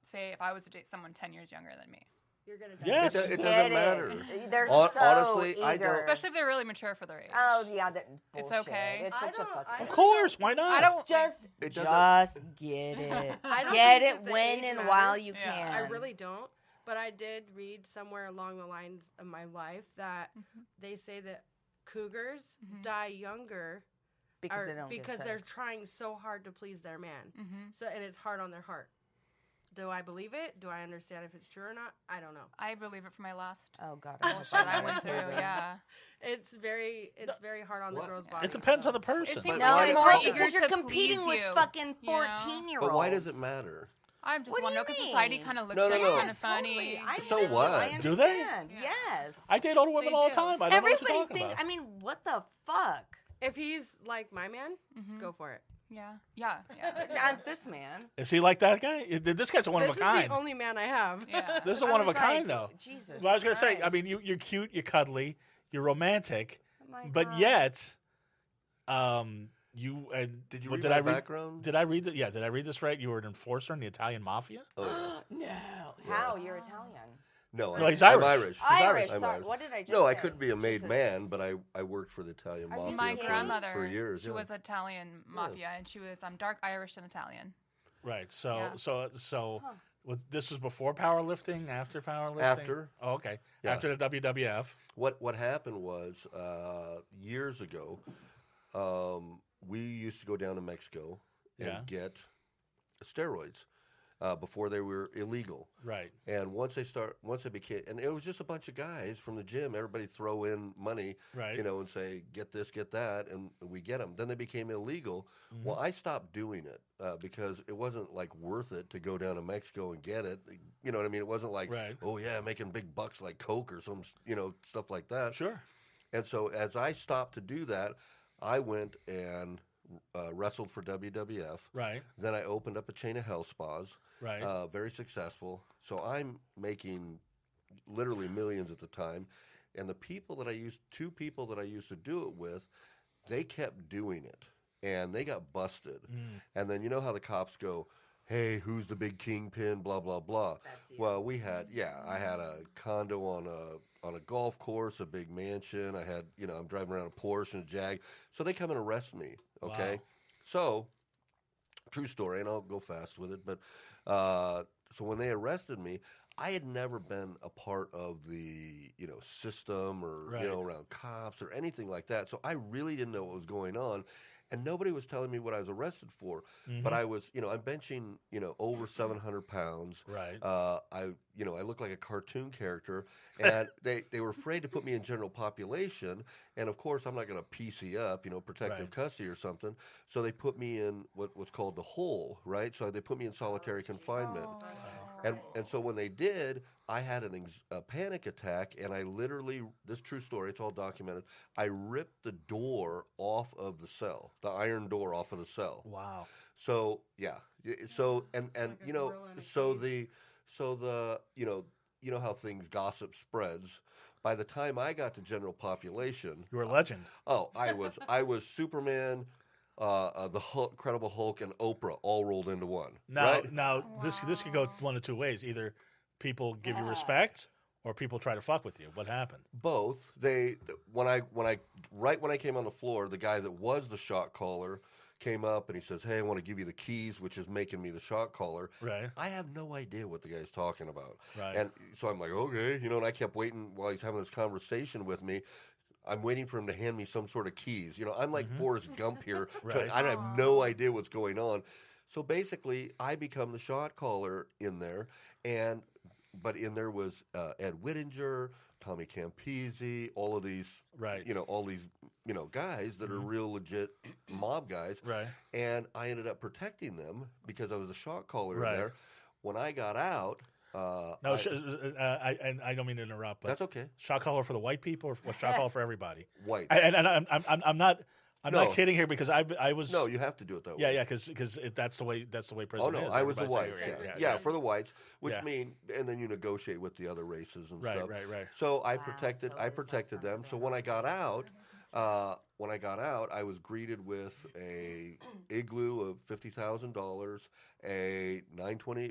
say, if I was to date someone 10 years younger than me? You're gonna die. Yes. It Get doesn't matter. They're Hon- so honestly, I eager. don't- Especially if they're really mature for their age. Oh yeah, that It's bullshit. okay. It's I such a don't- fucking. I Of don't- course. Why not? I don't Just It get it. I don't Get think it that the when age and matters. while you Yeah. can. I really don't. But I did read somewhere along the lines of my life that they say that cougars die younger because they don't because get they're sex. trying so hard to please their man. Mm-hmm. So and it's hard on their heart. Do I believe it? Do I understand if it's true or not? I don't know. I believe it for my last Oh god. bullshit I went through. Yeah. It's very hard on the What? girl's Yeah. body. It depends so. on the person. It seems No, why it's do- hard Okay. because you're to competing please with you, fucking you know? 14-year-olds. But why does it matter? I just What want do to know you because society mean? kind of looks No, no, at you no. kind of funny. Totally. I So wouldn't- what? I Do they? understand. Yeah. Yes. I date older women They all the do. time. I don't know what Everybody you're talking thinks. about. I mean, what the fuck? If he's like my man, go for it. Yeah. Yeah. Yeah. Not this man. Is he like that guy? This guy's a one This of a is kind. the only man I have. Yeah. This is a I one of a was kind, like, though. Jesus. Well, I was gonna say. I Christ. mean, you're cute, you're cuddly, you're romantic, Oh my but God. yet, you and Did you what read did my I read? background? Did I read that? Yeah, did I read this right? You were an enforcer in the Italian mafia. Oh, No. How? You're Italian. no, No, he's I'm Irish. Irish. Irish. I'm Sorry. Irish. What did I just No, I say? couldn't be a made Jesus. man, but I worked for the Italian Are you mafia My for- grandmother, for years. she yeah. was Italian mafia, and she was dark Irish and Italian. Right. So Yeah. Huh. this was before powerlifting, after powerlifting. After. Oh, okay. Yeah. After the WWF. What happened was years ago, we used to go down to Mexico and Yeah. get steroids before they were illegal. Right. And once they became, and it was just a bunch of guys from the gym. Everybody throw in money, Right. and say get this, get that, and we get them. Then they became illegal. Mm-hmm. Well, I stopped doing it because it wasn't like worth it to go down to Mexico and get it. You know what I mean? It wasn't like, Right. oh yeah, making big bucks like Coke or some, stuff like that. Sure. And so as I stopped to do that, I went and wrestled for WWF. Right. Then I opened up a chain of health spas. Right. Very successful. So I'm making literally millions at the time. And the people that two people that I used to do it with, they kept doing it. And they got busted. And then you know how the cops go, hey, who's the big kingpin, blah, blah, blah. That's you. Well, I had a condo on a golf course, a big mansion. I had, I'm driving around a Porsche and a Jag. So they come and arrest me, okay? Wow. So, true story, and I'll go fast with it. But so when they arrested me, I had never been a part of the, system or, Right. around cops or anything like that. So I really didn't know what was going on. and nobody was telling me what I was arrested for. Mm-hmm. But I was, I'm benching, over 700 pounds. Right. I look like a cartoon character, and they were afraid to put me in general population. And of course, I'm not going to PC up, protective custody or something. So they put me in what's called the hole, right? So they put me in solitary confinement. And so when they did, I had a panic attack, and I literally, this true story, it's all documented, I ripped the door off of the cell, the iron door off of the cell. Wow. So, yeah. So, and how things gossip spreads. By the time I got to general population, You were a legend. I was Superman, the Hulk, Incredible Hulk, and Oprah all rolled into one. Now, right? this could go one of two ways. Either people give you respect, or people try to fuck with you. What happened? Both. When I came on the floor, the guy that was the shot caller came up and he says, "Hey, I want to give you the keys," which is making me the shot caller. Right. I have no idea what the guy's talking about. Right. And so I'm like, okay, and I kept waiting while he's having this conversation with me. I'm waiting for him to hand me some sort of keys. I'm like Forrest Gump here. Right. I have no idea what's going on. So basically, I become the shot caller in there, but in there was Ed Whittinger, Tommy Campisi, all of these, all these, guys that are real legit mob guys. Right. And I ended up protecting them because I was a shot caller in there. When I got out, I don't mean to interrupt, but that's okay. Shot caller for the white people, or shot caller for everybody? White. I'm not kidding here, because I was. No, you have to do it that way. Yeah, because that's the way prison is. I was the Everybody's whites. like, Yeah, for the whites, which mean, and then you negotiate with the other races and stuff. Right. So I protected them. So when I got out, I was greeted with a igloo of $50,000, a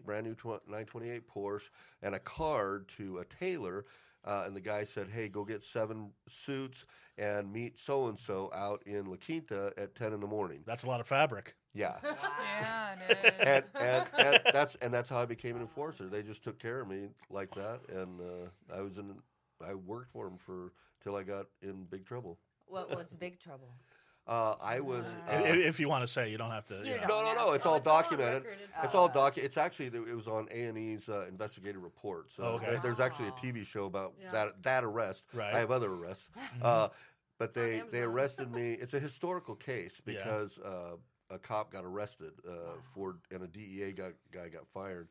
brand new 928 Porsche, and a card to a tailor. And the guy said, "Hey, go get 7 suits and meet so and so out in La Quinta at 10 in the morning." That's a lot of fabric. Yeah. Yeah, it is. and that's how I became an enforcer. They just took care of me like that, and I worked for them till I got in big trouble. What was big trouble? I was. If you want to say, you don't have to. No. It's all documented. It's all It's actually it was on A&E's investigative report. So there's actually a TV show about that arrest. Right. I have other arrests, but they arrested me. It's a historical case because a cop got arrested and a DEA guy got fired.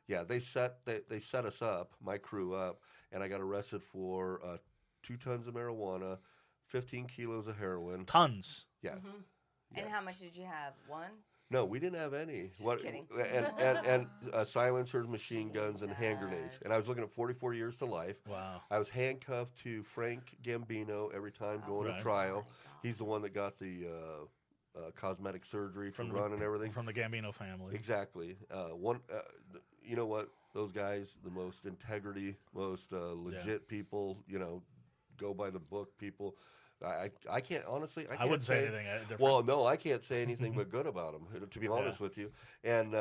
They set us up, my crew up, and I got arrested for 2 tons of marijuana. 15 kilos of heroin. Tons. Yeah. Mm-hmm. Yeah. And how much did you have? 1? No, we didn't have any. Just kidding. And silencers, machine guns, and hand grenades. And I was looking at 44 years to life. Wow. I was handcuffed to Frank Gambino every time going to trial. He's the one that got the cosmetic surgery for run and everything. From the Gambino family. Exactly. You know what? Those guys, the most integrity, most legit people, go by the book people. I can't, honestly, I wouldn't say anything different. Well, no, I can't say anything but good about them, to be honest with you. And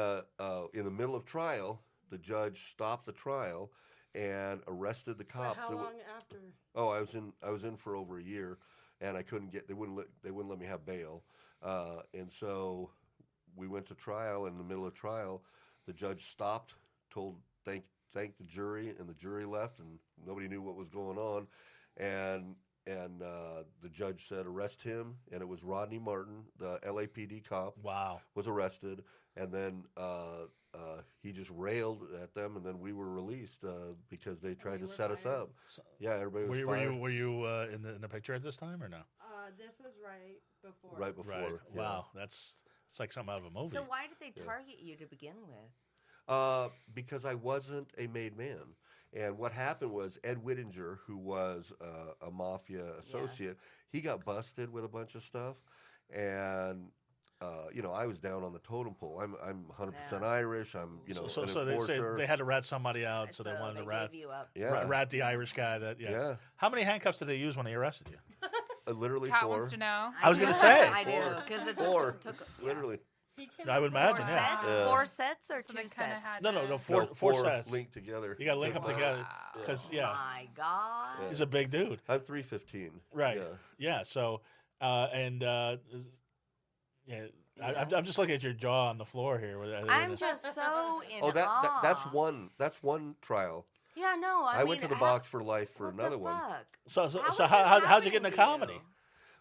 in the middle of trial, the judge stopped the trial and arrested the cop. But how long after? Oh, I was in for over a year, and I couldn't get. They wouldn't let me have bail, and so we went to trial. In the middle of trial, the judge stopped, thanked the jury, and the jury left, and nobody knew what was going on, and the judge said arrest him, and it was Rodney Martin, the LAPD cop. Wow, was arrested, and then he just railed at them, and then we were released because they tried to set us up. Yeah, everybody was fired. Were you in the picture at this time or no? This was right before. Right before. Right. Yeah. Wow, it's like something out of a movie. So why did they target you to begin with? Because I wasn't a made man. And what happened was Ed Whittinger, who was a mafia associate, he got busted with a bunch of stuff. And, I was down on the totem pole. I'm 100% Irish. I'm, an enforcer. They had to rat somebody out, so they wanted to rat the Irish guy. How many handcuffs did they use when they arrested you? Literally Kat 4. wants to know. I was going to say. I do, because it took literally. I would imagine, 4 sets? 4 sets or 2 sets? No, four sets. Linked together. You got to link them together. Because, My God. he's a big dude. I'm 315. Right. Yeah. So, Yeah, I'm just looking at your jaw on the floor here. I'm just so in Oh, awe. that's one. That's one trial. Yeah, no. I went to the Box for Life for another one. So How'd how'd you get into comedy?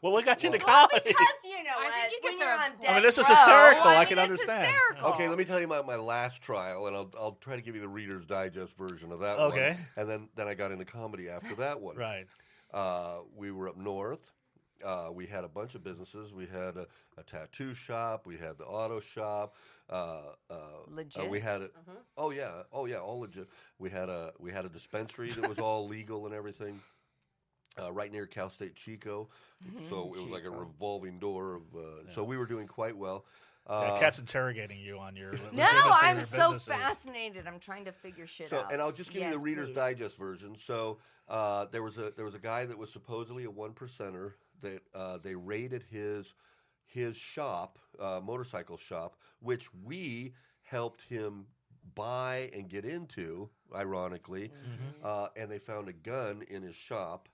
Well, what got you into Well, comedy? because you know I what? think you When get you're to a on point. death I mean, this is row, hysterical. I mean, can it's understand. hysterical. Okay, let me tell you my last trial, and I'll try to give you the Reader's Digest version of that Okay. one. And then I got into comedy after that one. Right. We were up north. We had a bunch of businesses. We had a tattoo shop. We had the auto shop. Legit? We had oh yeah, all legit. We had a dispensary that was all legal and everything. Right near Cal State Chico, so it was like a revolving door of. So we were doing quite well. Kat's interrogating you on your. No, I'm so fascinated. I'm trying to figure shit out. And I'll just give you the Reader's please. Digest version. So there was a guy that was supposedly a 1%er that they raided his shop, motorcycle shop, which we helped him buy and get into, ironically, and they found a gun in his shop.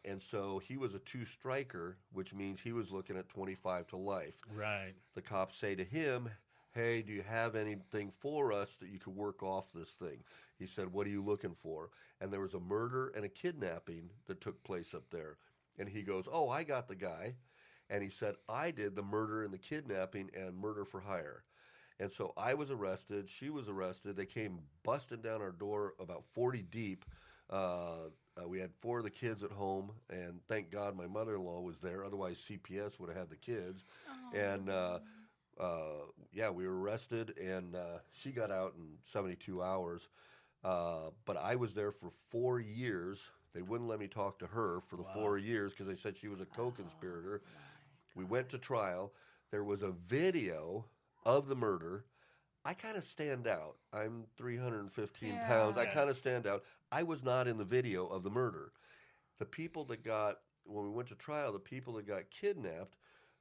And so he was a 2-striker, which means he was looking at 25 to life. Right. The cops say to him, hey, do you have anything for us that you could work off this thing? He said, what are you looking for? And there was a murder and a kidnapping that took place up there. And he goes, oh, I got the guy. And he said, I did the murder and the kidnapping and murder for hire. And so I was arrested. She was arrested. They came busting down our door about 40 deep. We had 4 of the kids at home, and thank God my mother-in-law was there. Otherwise, CPS would have had the kids. Oh. And, we were arrested, and she got out in 72 hours. But I was there for 4 years. They wouldn't let me talk to her for the 4 years because they said she was a co-conspirator. We went to trial. There was a video of the murder. I kind of stand out. I'm 315 pounds. I kind of stand out. I was not in the video of the murder. The people that when we went to trial, the people that got kidnapped,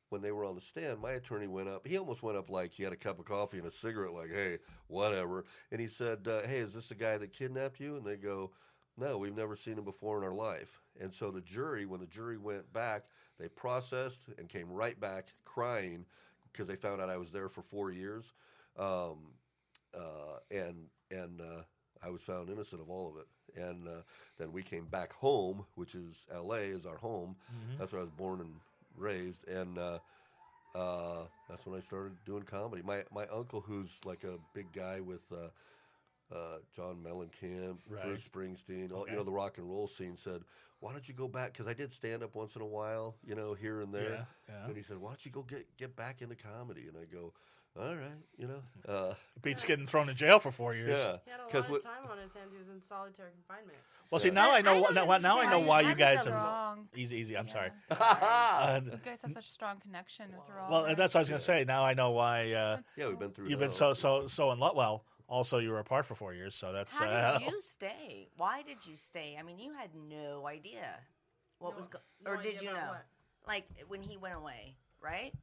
when they were on the stand, my attorney went up. He almost went up like he had a cup of coffee and a cigarette, like, hey, whatever. And he said, hey, is this the guy that kidnapped you? And they go, no, we've never seen him before in our life. And so the jury, when the jury went back, they processed and came right back crying because they found out I was there for 4 years. And I was found innocent of all of it. And then we came back home, which is L.A. is our home. Mm-hmm. That's where I was born and raised. And that's when I started doing comedy. My uncle, who's like a big guy with John Mellencamp, Bruce Springsteen, the rock and roll scene, said, why don't you go back? Because I did stand up once in a while, here and there. Yeah. And he said, why don't you go get back into comedy? And I go, all right, Beats getting thrown in jail for 4 years. Yeah, he had a lot of time on his hands. He was in solitary confinement. Well, see, now I know. Now I know why you guys have. Wrong. Easy. I'm sorry. You guys have such a strong connection with Raw. Well, that's what I was gonna say. Now I know why. We've been through. You've been so in love. Well, also you were apart for 4 years, so that's. How did you stay? Why did you stay? I mean, you had no idea what was or did you know? What? Like when he went away, right?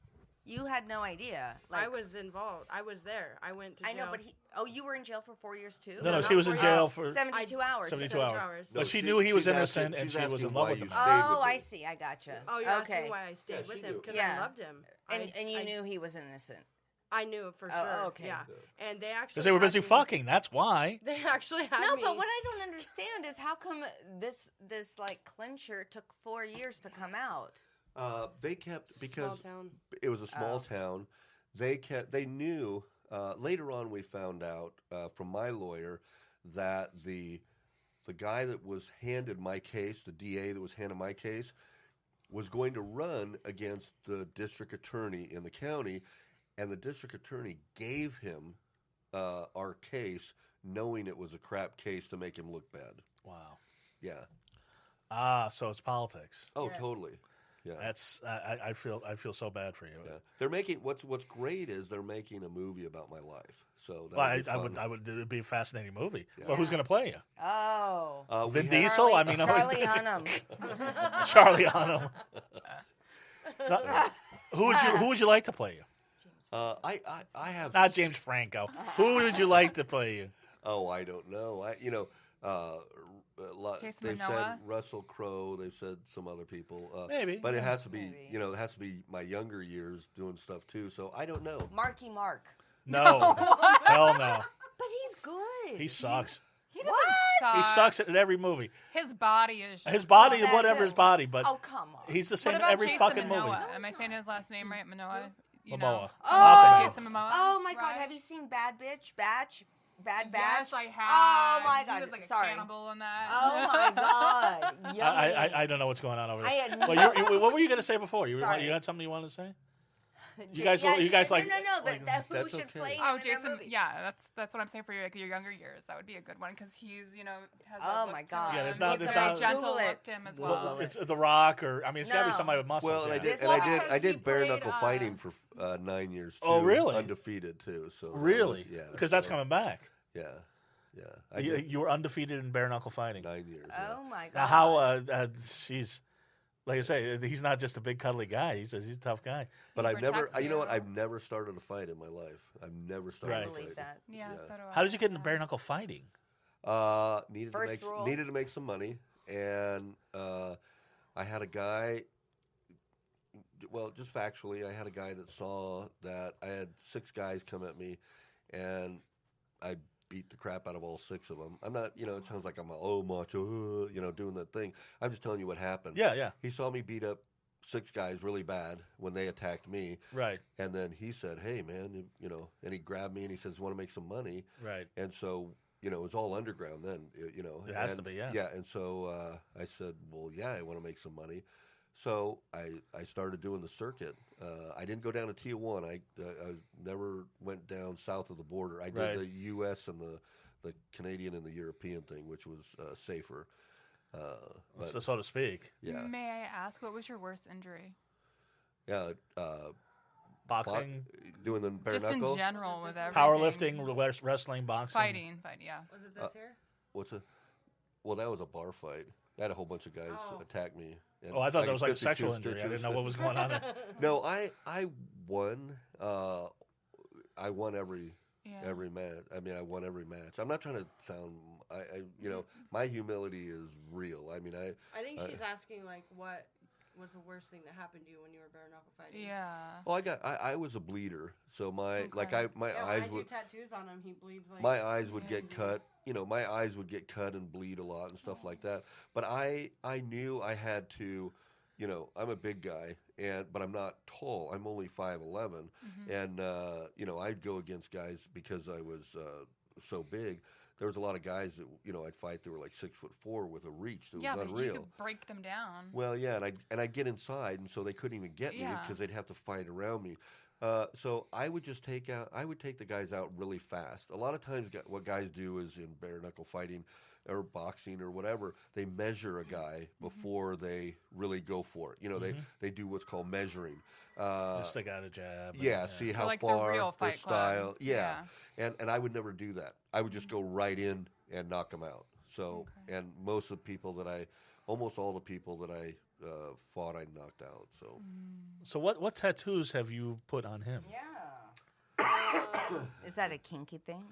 You had no idea. Like, I was involved. I was there. I went to jail. I know, but you were in jail for 4 years too? No, she was in jail for 72 hours. 72 hours. No, but she knew he was innocent, and she was in love with him. Oh, I see. I gotcha. Oh, you're asking why I stayed with him because I loved him. And you knew he was innocent. I knew it for sure. Oh, okay. Yeah. And they actually because they were busy fucking. That's why. They actually had me. No, but what I don't understand is how come this like clincher took 4 years to come out. They kept because it was a small town. They knew. Later on, we found out from my lawyer that the guy that was handed my case, the DA that was handed my case, was going to run against the district attorney in the county, and the district attorney gave him our case, knowing it was a crap case to make him look bad. Wow. Yeah. So it's politics. Oh, totally. Yeah, that's I feel so bad for you. Yeah. They're making what's great is they're making a movie about my life. So I would it would be a fascinating movie. Yeah. Well, who's going to play you? Oh, Vin Diesel. Charlie Hunnam. Charlie Hunnam. Who would you like to play you? I have not James Franco. Who would you like to play you? Oh, I don't know. Jason They've Momoa? said Russell Crowe. They've said some other people. Maybe. But it has to be, Maybe. it has to be my younger years doing stuff too. So I don't know. Marky Mark. No. Hell no. But he's good. He sucks. He doesn't What? He suck. sucks in every movie. His body is just His body is that whatever too. his body, but Oh, come on. he's the What same in about every Jason fucking Momoa? movie. Am I saying his last name right? Momoa? You Momoa. know. Oh. Jason Momoa. Oh my God! right? Have you seen Bad Batch? Bad Batch? Yes, I have. Oh my God! He was like Sorry. a cannibal in that. Oh my God! Yummy. I don't know what's going on over there. I had Well, what were you going to say before? You Sorry. had something you wanted to say? You guys like- no. like- That who That's should okay. play? Oh, him in that Jason. movie. Yeah, that's what I'm saying for your younger years. That would be a good one because he's has a Oh look my to God. him. Yeah, there's not- He's there's got not- a gentle Google it. look to him as Well, well. It's The Rock, or it's got to be No. somebody with muscles. Well, and I yeah. did, This and I one did, has I did he bare played, knuckle fighting for 9 years too. Oh, really? Undefeated too. So that Really? was- yeah, Because that's so, coming back. Yeah, yeah. I You, did you were undefeated in bare knuckle fighting. 9 years. Yeah. Oh my God! Now, how she's like I say, he's not just a big cuddly guy. He's a tough guy. But He I've never, protects you know what? you. I've never started a fight in my life. I've never started I Right. a believe fight. that. Yeah, Yeah. so do I. How did you get into Yeah. bare knuckle fighting? First rule. Needed to make some money, and I had a guy. Well, just factually, I had a guy that saw that I had 6 guys come at me, and I beat the crap out of all 6 of them. I'm not, it sounds like I'm macho, doing that thing. I'm just telling you what happened. Yeah. He saw me beat up 6 guys really bad when they attacked me, Right. and then he said, "Hey, man," and he grabbed me and he says, "Want to make some money?" Right. And so, it was all underground then, It has to be, yeah. Yeah, and so I said, well, yeah, I want to make some money. So I started doing the circuit. I didn't go down to Tijuana. I never went down south of the border. I did Right. the U.S. and the Canadian and the European thing, which was safer. But, So to speak. yeah, May I ask, what was your worst injury? yeah. Boxing, Doing the bare Just knuckle. in general with everything. powerlifting, wrestling, boxing. Fighting, yeah. Was it this here? Well, that was a bar fight. I had a whole bunch of guys attack me. And Oh, I thought that was like a 52 sexual injury. I stitches. didn't know what was going on there. No, I won. I won every Yeah. match. I mean, I won every match. I'm not trying to sound. My humility is real. I mean, I think she's asking like what was the worst thing that happened to you when you were bare knuckle fighting? Yeah. I was a bleeder, so my Okay. my Yeah, when eyes I do would tattoos on him, he bleeds like. my eyes would get crazy. cut. My eyes would get cut and bleed a lot and stuff like that. But I knew I had to. I'm a big guy, but I'm not tall. I'm only 5'11", and I'd go against guys because I was so big. There was a lot of guys that I'd fight that were like 6'4" with a reach that Yeah, was but unreal. you could break them down. Well, yeah, and I'd get inside, and so they couldn't even get me Yeah. because they'd have to fight around me. So I would just take the guys out really fast. A lot of times, what guys do is in bare knuckle fighting or boxing or whatever, they measure a guy before they really go for it. They do what's called measuring. Stick out a jab. Yeah, see So how like the far real their Fight style. Club. Yeah. And I would never do that. I would just go right in and knock them out. So and almost all the people that I fought, I knocked out. So So what tattoos have you put on him? Yeah. Is that a kinky thing?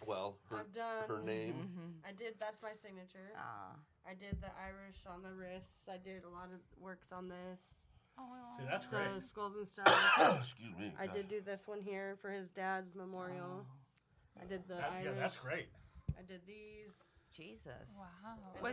well, I've done. her name. I did. That's my signature. I did the Irish on the wrists. I did a lot of works on this. Oh, See, that's The great. skulls and stuff. Excuse me. I did do this one here for his dad's memorial. I did the Irish. Yeah, that's great. I did these. Jesus. wow. I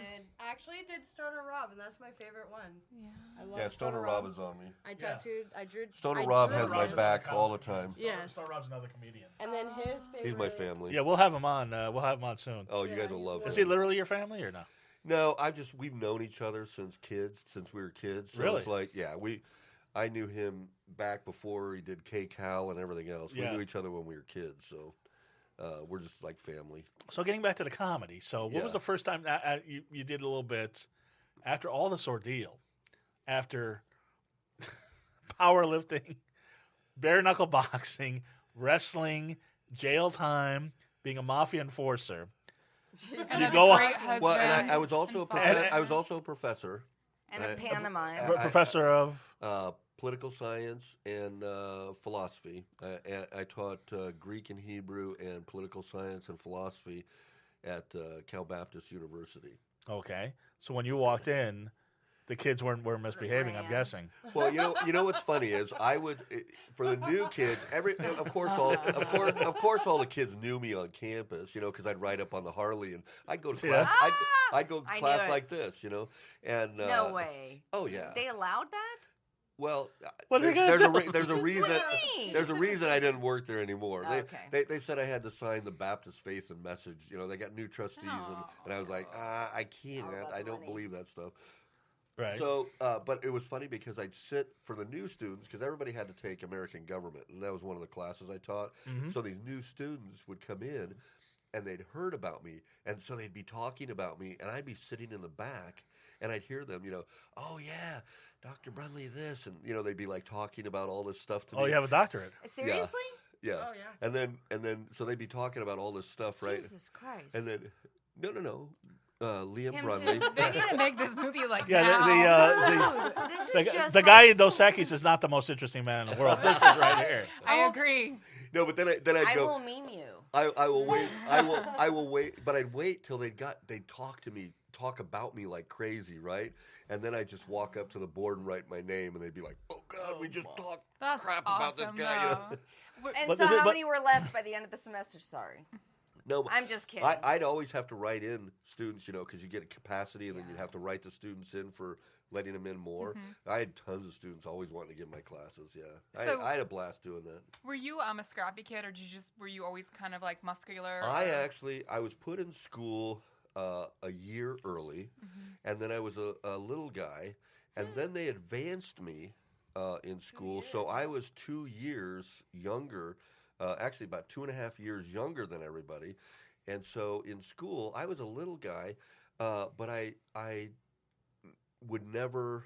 actually did Stoner Rob, and that's my favorite one. Yeah. I love Yeah, Stoner Rob is on me. I tattooed. I drew. Stoner I Rob drew has my him. back all the time. Yes. Star Rob's another comedian. And then his favorite. He's my family. Yeah, we'll have him on. We'll have him on soon. Oh, you Yeah, guys will he's love him. Is he literally your family or no? No, we've known each other since we were kids. So Really? it's like, yeah, I knew him back before he did K-Cal and everything else. Yeah. We knew each other when we were kids, so we're just like family. So getting back to the comedy. So what was the first time you did a little bit after all this ordeal, after powerlifting, bare knuckle boxing, wrestling, jail time, being a mafia enforcer? And You a go on- great husband Well, and I was also and father. I was also a professor. And a pantomime. Professor of political science and philosophy. I taught Greek and Hebrew and political science and philosophy at Cal Baptist University. Okay. So when you walked in, the kids weren't misbehaving, I'm guessing. Well, you know what's funny is I would for the new kids. Of course, all the kids knew me on campus. Because I'd ride up on the Harley and I'd go to class. I'd go to class like this. And no way. Oh yeah. They allowed that? Well, what there's a reason. There's a reason I didn't work there anymore. Okay. They said I had to sign the Baptist Faith and Message. They got new trustees, and I was like, I can't. I don't believe that stuff. Right. So, but it was funny because I'd sit for the new students because everybody had to take American government, and that was one of the classes I taught. Mm-hmm. So these new students would come in, and they'd heard about me, and so they'd be talking about me, and I'd be sitting in the back, and I'd hear them, oh yeah, Dr. Breunle this, and they'd be like talking about all this stuff to me. Oh, you have a doctorate? Seriously? Yeah. Oh yeah. And then so they'd be talking about all this stuff, right? Jesus Christ. And then no. Liam Breunle. They need to make this movie like Dude, this is just the guy in Dos Equis is not the most interesting man in the world. This is right here. I agree. No, but then I'd go. I will meme you. I will wait. I will wait. But I'd wait till they'd talk to me, talk about me like crazy, right? And then I'd just walk up to the board and write my name, and they'd be like, "Oh God, we just talked crap about this guy." And so how many were left by the end of the semester? Sorry. No, I'm just kidding. I'd always have to write in students, because you get a capacity, and then you'd have to write the students in for letting them in more. Mm-hmm. I had tons of students always wanting to give my classes. Yeah, so I had a blast doing that. Were you a scrappy kid, or were you always kind of like muscular? I was put in school a year early, and then I was a little guy, and then they advanced me in school, so I was 2 years younger. Actually, about 2.5 years younger than everybody, and so in school I was a little guy, but I would never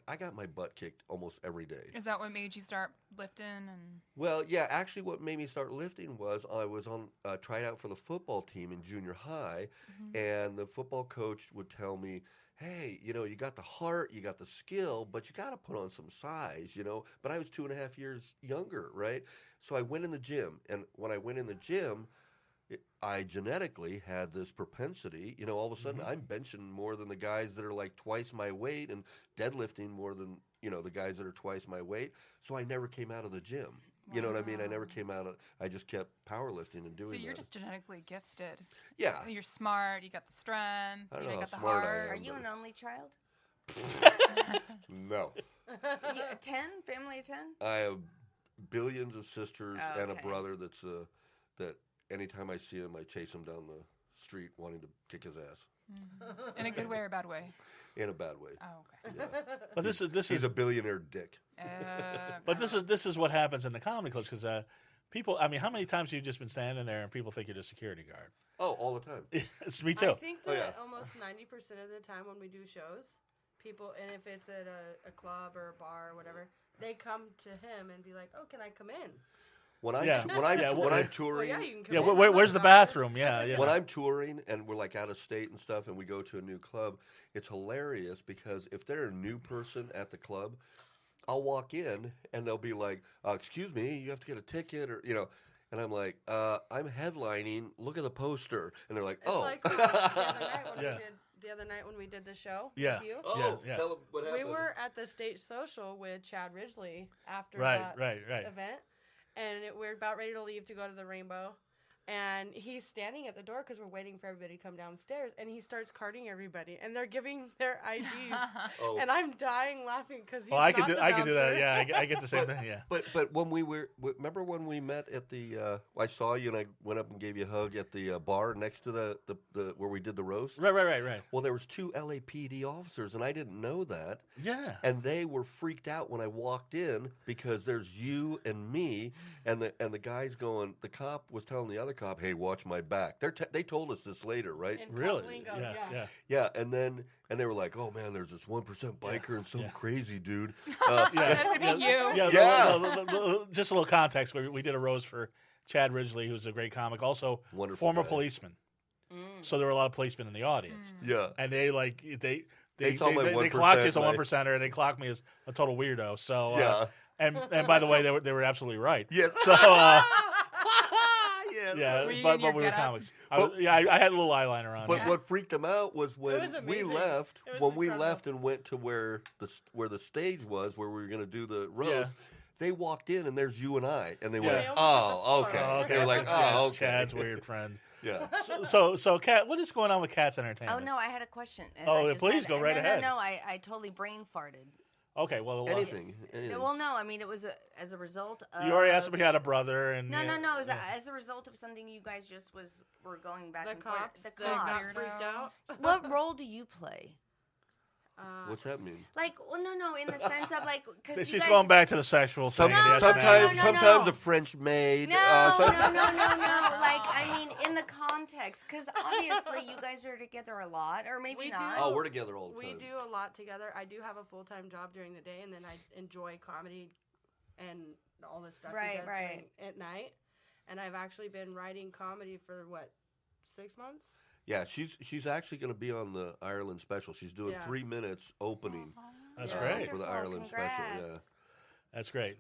I got my butt kicked almost every day. Is that what made you start lifting? And well, yeah, actually, what made me start lifting was I was on tried out for the football team in junior high, and the football coach would tell me, hey, you got the heart, you got the skill, but you got to put on some size, But I was 2.5 years younger, right? So I went in the gym, and when I went in the gym, I genetically had this propensity. All of a sudden I'm benching more than the guys that are like twice my weight and deadlifting more than, the guys that are twice my weight. So I never came out of the gym. Wow. You know what I mean? I never came out of I just kept powerlifting and doing that. So you're just genetically gifted. Yeah. You're smart, you got the strength, you got the heart. Are you an only child? No. 10? Family of 10? I have billions of sisters and a brother that anytime I see him, I chase him down the street wanting to kick his ass. In a good way or a bad way? In a bad way. Oh, okay. Yeah. But he's a billionaire dick. But this is what happens in the comedy clubs because people. I mean, how many times have you just been standing there and people think you're the security guard? Oh, all the time. It's me too. I think that almost 90% of the time when we do shows, people, and if it's at a club or a bar or whatever, they come to him and be like, "Oh, can I come in?" When I'm touring, where's the bathroom? Yeah. When I'm touring and we're like out of state and stuff, and we go to a new club, it's hilarious because if they're a new person at the club, I'll walk in and they'll be like, "Excuse me, you have to get a ticket," or and I'm like, "I'm headlining. Look at the poster," and they're like, "Oh." Like the other night when we did the show. Yeah. With you. Oh, yeah. Tell them what happened. We were at the stage social with Chad Ridgely after that event. And we're about ready to leave to go to the Rainbow. And he's standing at the door because we're waiting for everybody to come downstairs. And he starts carding everybody. And they're giving their IDs. And I'm dying laughing because he's I could do that. Yeah, I get the same thing. Yeah. But when remember when we met at the, I saw you and I went up and gave you a hug at the bar next to the where we did the roast? Right. Well, there was 2 LAPD officers, and I didn't know that. Yeah. And they were freaked out when I walked in because there's you and me, and the guy's going, the cop was telling the other cop, "Hey, watch my back." They told us this later, right? Really? Yeah. And they were like, "Oh man, there's this 1% biker and some crazy dude." Just a little context. We did a roast for Chad Ridgely, who's a great comic, also wonderful former guy. policeman. So there were a lot of policemen in the audience. Yeah. And they they saw my 1%. clocked you as a 1%er, and they clocked me as a total weirdo. So Yeah. And by the way, they were absolutely right. Yes. So Yes. yeah, Were you but in your we were getup? comics. I had a little eyeliner on. But what freaked them out was when was we amazing. left. It was When we incredible. left and went to where the stage was, where we were going to do the roast. They walked in and there's you and I, and they went, They almost "Oh, took the okay." photo. They were like, Chad's- "Oh, okay." Chad's weird friend. Yeah. So Kat, what is going on with Kat's Entertainment? Oh no, I had a question. and Oh, I yeah, just please, go right ahead. No, I totally brain farted. Okay, well, Anything. Well, no, I mean it was as a result of. you already asked if we had a brother, and No, yeah, no, no. It was yeah. as a result of something you guys just were going back The and forth. cops. The They got cops. freaked out. What role do you play? What's that mean? Like, well, no, in the sense of like, because She's going back to the sexual thing. Some, and the No, SNL. sometimes no. a French maid. No, some- no. Like, I mean, in the context, because obviously you guys are together a lot, or maybe We do. not. Oh, we're together all the We time. do a lot together. I do have a full-time job during the day, and then I enjoy comedy and all this stuff Right, he does right. at night. And I've actually been writing comedy for, 6 months? Yeah, she's actually going to be on the Ireland special. She's doing Yeah. 3 minutes opening. That's Yeah. great. For the Ireland special, yeah. That's great.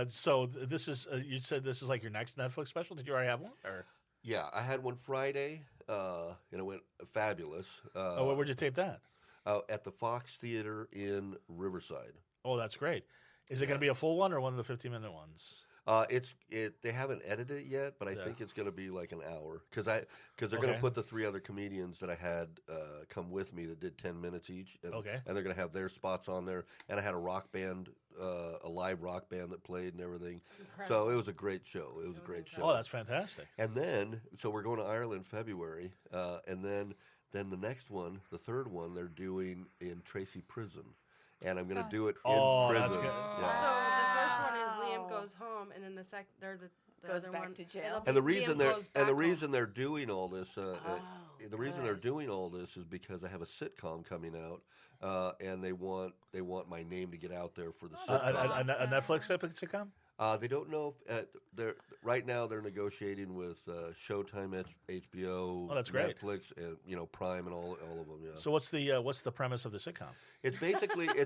So this is you said this is like your next Netflix special. Did you already have one? Or Yeah, I had one Friday, and it went fabulous. where'd you tape that? At the Fox Theater in Riverside. Oh, that's great. Is it going to be a full one or one of the 15-minute ones? They haven't edited it yet, but I think it's going to be like an hour because they're going Okay. to put the 3 other comedians that I had come with me that did 10 minutes each, and they're going to have their spots on there. And I had a rock band, a live rock band that played and everything. So it was a great show. It was a great show. Oh, that's fantastic. And then so we're going to Ireland in February, and then the next one, the third one, they're doing in Tracy Prison. And I'm going to do it in prison. That's good. Yeah. So the first one is Liam goes home, and then the second, the Goes other back one, to jail. it'll And the be reason Liam they're goes back home. they're doing all this, the reason they're good. doing all this is because I have a sitcom coming out, and they want my name to get out there for the sitcom. A Netflix sitcom? They don't know if they're right now. They're negotiating with Showtime, HBO, Oh, that's great. Netflix, and Prime, and all of them. Yeah. So what's the premise of the sitcom? It's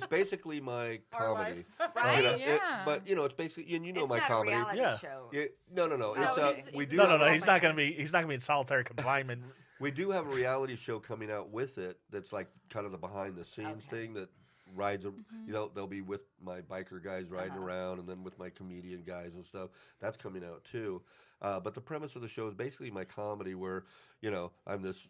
basically my Our comedy, life. Right? Yeah. but it's basically and It's my not comedy. a reality Yeah. show. No. No, It's we he's do No, have no, a- he's not going to be in solitary confinement. We do have a reality show coming out with it that's like kind of the behind the scenes thing that rides. They'll be with my biker guys riding around, and then with my comedian guys and stuff. That's coming out too. But the premise of the show is basically my comedy, where I'm this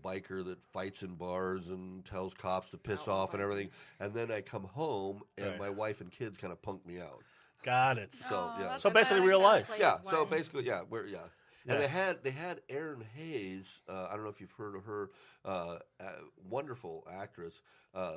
biker that fights in bars and tells cops to piss off and everything, and then I come home and Right. my wife and kids kind of punk me out. Got it. So yeah. So basically real life. Yeah. So basically, yeah, And Yeah. they had Erin Hayes. I don't know if you've heard of her. Wonderful actress,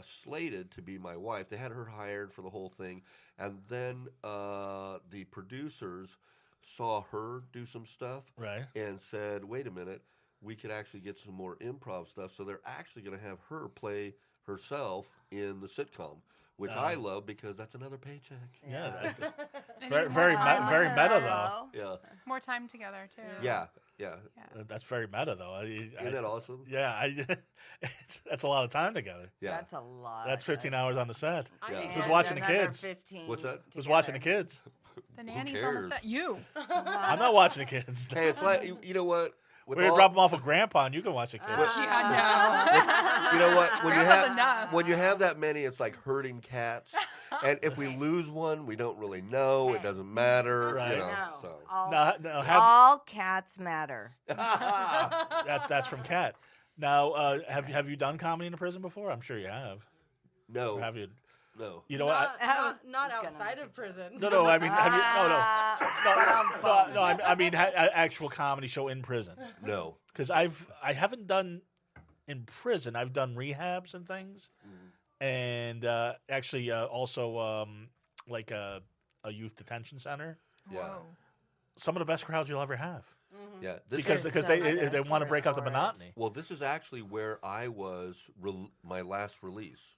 slated to be my wife. They had her hired for the whole thing, and then the producers saw her do some stuff, Right. and said, "Wait a minute, we could actually get some more improv stuff." So they're actually going to have her play herself in the sitcom, which I love because that's another paycheck. Yeah. And Very, even very, more time very with meta her. though. Yeah, More time together too. yeah. That's very meta though. Isn't that awesome? Yeah, that's a lot of time together. Yeah. That's a lot. That's 15 hours on the set. I Yeah. think Who's And watching the another kids? 15 What's that? Who's watching the together. kids? The nanny's on the cares? set. You. I'm not watching the kids. Hey, it's like you know what? With We're gonna all- drop them off with Grandpa, and you can watch the kids. Yeah, You know what? Grandpa's enough. When you have that many, it's like herding cats. And if we lose one, we don't really know. It doesn't matter. Right. You know, No, so. No, all cats matter. that's from Kat. Now, have you done comedy in a prison before? I'm sure you have. No, Or have you? no. You know what? Not gonna outside make of prison. No. I mean, have you? Ah, No. I mean, actual comedy show in prison. No. Because I haven't done in prison. I've done rehabs and things, and actually also like a youth detention center. Yeah. Whoa. Some of the best crowds you'll ever have Yeah. This because is, so they much they want to break up the for it. monotony. well, this is actually where I was my last release.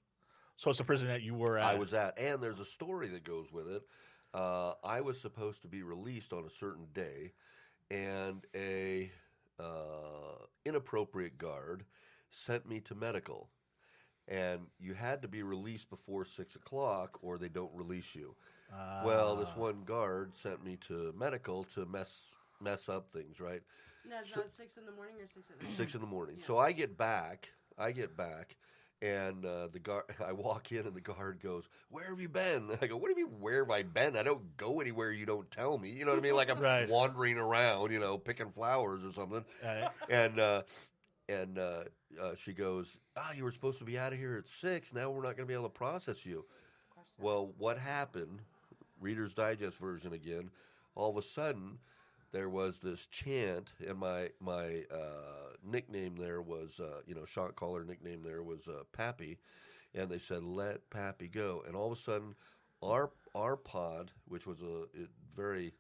So it's the prison that you were at. I was at, and there's a story that goes with it. I was supposed to be released on a certain day, and a inappropriate guard sent me to medical. and you had to be released before 6 o'clock, or they don't release you. Well, this one guard sent me to medical to mess up things, right? No, it's not 6 in the morning or 6 at night. 6 in the morning. Yeah. So I get back, and the guard. I walk in, and the guard goes, "Where have you been?" I go, "What do you mean, where have I been? I don't go anywhere you don't tell me." You know what I mean? Like I'm Right. wandering around, picking flowers or something. Right. And she goes, "You were supposed to be out of here at 6. Now we're not going to be able to process you." Well, what happened? Reader's Digest version again. All of a sudden, there was this chant, and my nickname there was, shot caller nickname there was Pappy, and they said, "Let Pappy go." And all of a sudden, our pod, which was a very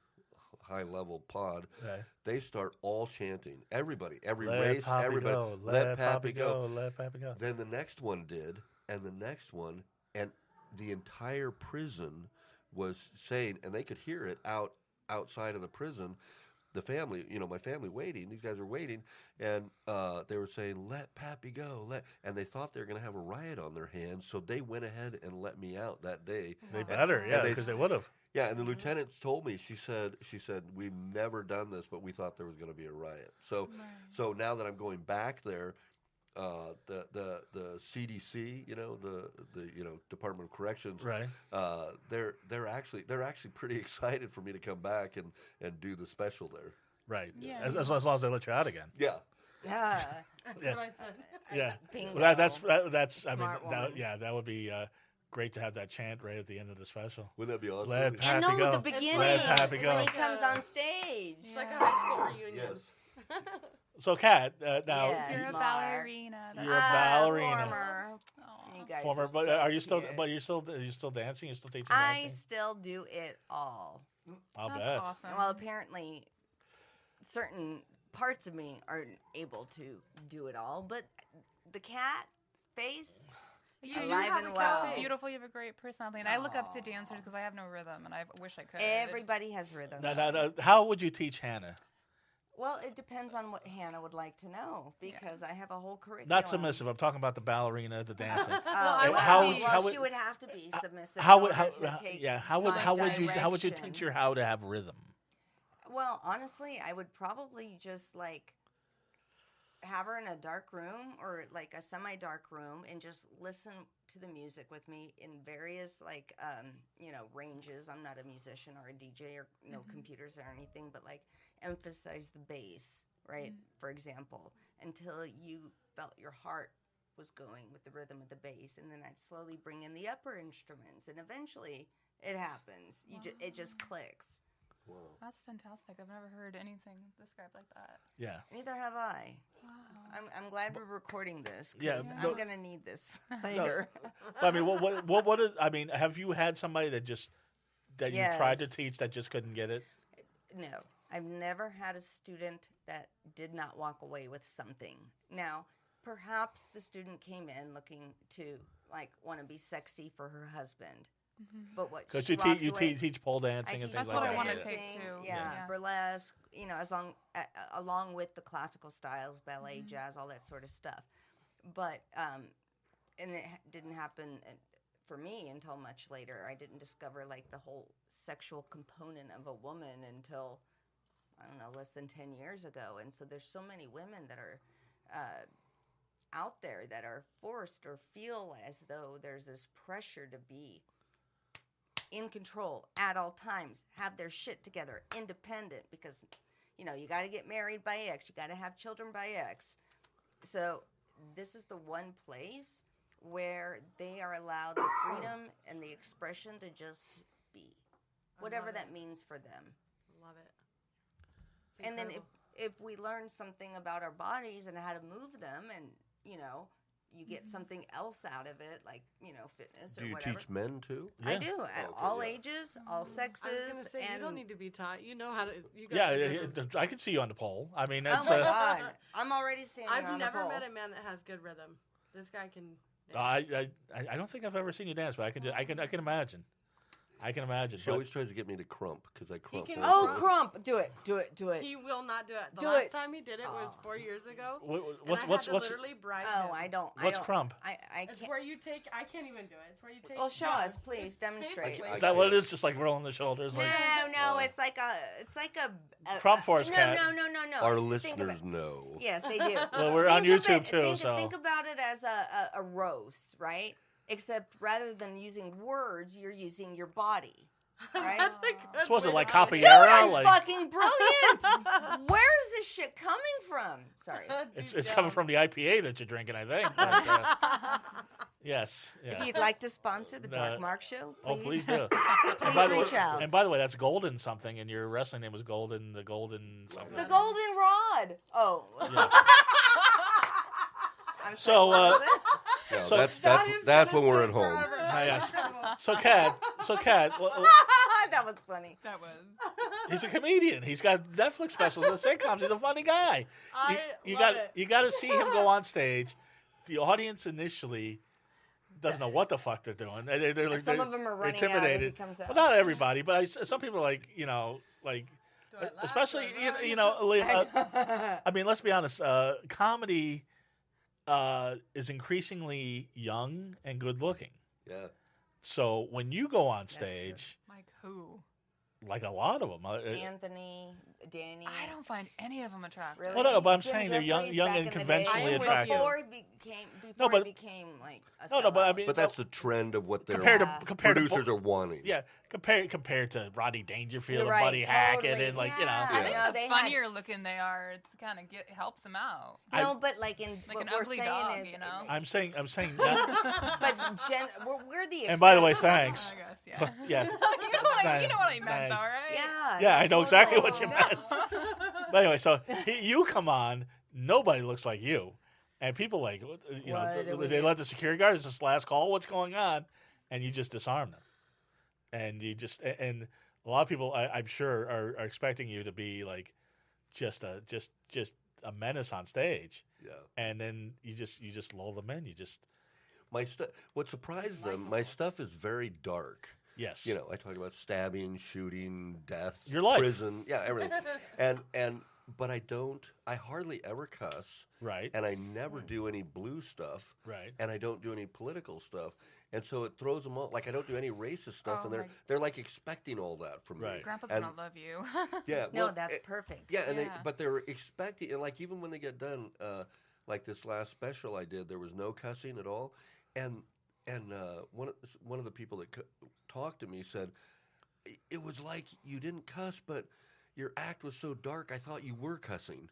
high-level pod, Right. they start all chanting. Everybody, every Let race, Pappy everybody, go. let Pappy go. Let Pappy go. Then the next one did, and the next one, and the entire prison was saying, and they could hear it outside of the prison. The family, my family waiting. These guys are waiting, and they were saying, "Let Pappy go." And they thought they were going to have a riot on their hands, so they went ahead and let me out that day. They better, yeah, because they would have. Yeah, and the lieutenant told me. She said, "We've never done this, but we thought there was going to be a riot." So now that I'm going back there, the CDC, the Department of Corrections, Right. they're actually pretty excited for me to come back and do the special there. Right. Yeah. As long as they let you out again. Yeah. That's Yeah. what I said. Yeah. Bingo. Well, that's. I mean, Smart woman. that would be great to have that chant right at the end of the special. Wouldn't that be awesome? Let And Pappy no, go. the beginning Let Pappy go. when he comes on stage. It's like a high school reunion. Yes. So, Kat, now Yeah. You're a Smart. ballerina. You're a ballerina. Former. Aw. You guys former, are but so are you still? cute. But are you still dancing? You're still teaching I dancing? still do it all. I'll That's bet. awesome. Well, apparently, certain parts of me aren't able to do it all, but the cat face. You do alive have and so well. beautiful. You have a great personality, and I look up to dancers because I have no rhythm, and I wish I could. Everybody has rhythm. Now, how would you teach Hannah? Well, it depends on what Hannah would like to know because I have a whole curriculum. Not submissive. I'm talking about the ballerina, the dancing. I would how be- would- how would- she would have to be submissive. How in would order to take how would you direction. teach her how to have rhythm? Well, honestly, I would probably just have her in a dark room or like a semi-dark room and just listen to the music with me in various ranges. I'm not a musician or a DJ or computers or anything, but emphasize the bass, right? For example, until you felt your heart was going with the rhythm of the bass, and then I'd slowly bring in the upper instruments, and eventually it happens. It just clicks. Wow. That's fantastic. I've never heard anything described like that. Yeah. Neither have I. Wow. I'm glad we're recording this. Yeah, 'Cause no- I'm gonna need this later. I mean, what is? I mean, have you had somebody that you tried to Yes. teach that just couldn't get it? No, I've never had a student that did not walk away with something. Now, perhaps the student came in looking to want to be sexy for her husband, but what Because she you walked away, teach pole dancing and teach things That's like what I that. wanna yeah. take too. Yeah, Yeah. burlesque. Along with the classical styles, ballet, jazz, all that sort of stuff. But and it didn't happen for me until much later. I didn't discover the whole sexual component of a woman until I don't know, less than 10 years ago. And so there's so many women that are out there that are forced or feel as though there's this pressure to be in control at all times, have their shit together, independent, because, you got to get married by X, you got to have children by X. So this is the one place where they are allowed the freedom and the expression to just be, whatever that means for them. Love it. It's And then incredible. if we learn something about our bodies and how to move them, and you get something else out of it, like fitness Do or you whatever. teach men too? I Yeah. do at Okay, all yeah. ages, all sexes. I was gonna say and you don't need to be taught. You know how to. You got Yeah, the rhythm. I can see you on the pole. I mean, Oh that's. my God, I'm already standing I've on never the pole. met a man that has good rhythm. This guy can. dance. I don't think I've ever seen you dance, but I can imagine. I can imagine. She always tries to get me to crump because I crump. Oh, crump! Do it. He will not do it. The Do last it. time he did it was 4 years ago. What's literally bribe him. I don't. What's crump? I It's can't. where you take. I can't even do it. It's where you take. Well, show us, please. Demonstrate. Basically. Is that what it is? Just like rolling the shoulders? Like No, it's like a Crump Force Cat. No. Our Think about- listeners know. Yes, they do. Well, we're on YouTube too, so Think about it as a roast, right? Except rather than using words, you're using your body. Right? That's a good. So was it way like to- copy Dude, era? I'm Like fucking brilliant. Where's this shit coming from? Sorry. it's coming from the IPA that you're drinking, I think. But, yes. Yeah. If you'd like to sponsor the Dark Uh, Mark Show, Oh, please do. please reach out. And by the way, that's Golden something, and your wrestling name was Golden, the Golden something. The Golden Rod. Oh. Yeah. I'm So, sorry, what was it? Yeah, So- that's when we're at home. Yes. So, Kat, That was funny. That was. he's a comedian. He's got Netflix specials and sitcoms. He's a funny guy. You got to see him go on stage. The audience initially doesn't know what the fuck they're doing. Some of them are running intimidated. out as he comes out. Well, not everybody, but some people are like, especially Liam, I mean, let's be honest. Comedy is increasingly young and good looking. Yeah. So when you go on That's true. stage, Like who? like a lot of them, Anthony, Danny. I don't find any of them attractive. Really? Well, no, but I'm Jim saying they're young Jeffries and back in the day, conventionally attractive. Before he became, No, but- he became like a No, but I sellout. mean, But that's the trend of what their compared Yeah. to producers are wanting. yeah, compared to Rodney Dangerfield You're and right, Buddy Hackett totally. and like Yeah. I think Yeah, the they had- funnier looking they are, it's kind of helps them out. No, but like in Like what an we're ugly saying dog, is, you know? I'm saying that. but we're the. And by the way, exception. thanks. I guess, yeah. Yeah, you know what I meant, Thanks. though, right? Yeah. yeah, I know exactly totally. what you meant. But anyway, so you come on, nobody looks like you, and people like What do we they do? let the security guard. It's this last call. What's going on? And you just disarm them, and you just and a lot of people I'm sure are expecting you to be like just a menace on stage, Yeah. and then you just lull them in. You just My stuff. What surprised them? My stuff is very dark. yes, You know, I talk about stabbing, shooting, death, Your life. prison, yeah, everything. But I hardly ever cuss, right, and I never do any blue stuff, right. and I don't do any political stuff, and so it throws them all. Like I don't do any racist stuff, Oh and my- they're like expecting all that from me. Right. Grandpa's And- gonna love you. Yeah, No, well, that's perfect. yeah, and Yeah. but they're expecting, and like even when they get done, like this last special I did, there was no cussing at all, and one of the people that talked to me said, it was like you didn't cuss, but your act was so dark, I thought you were cussing.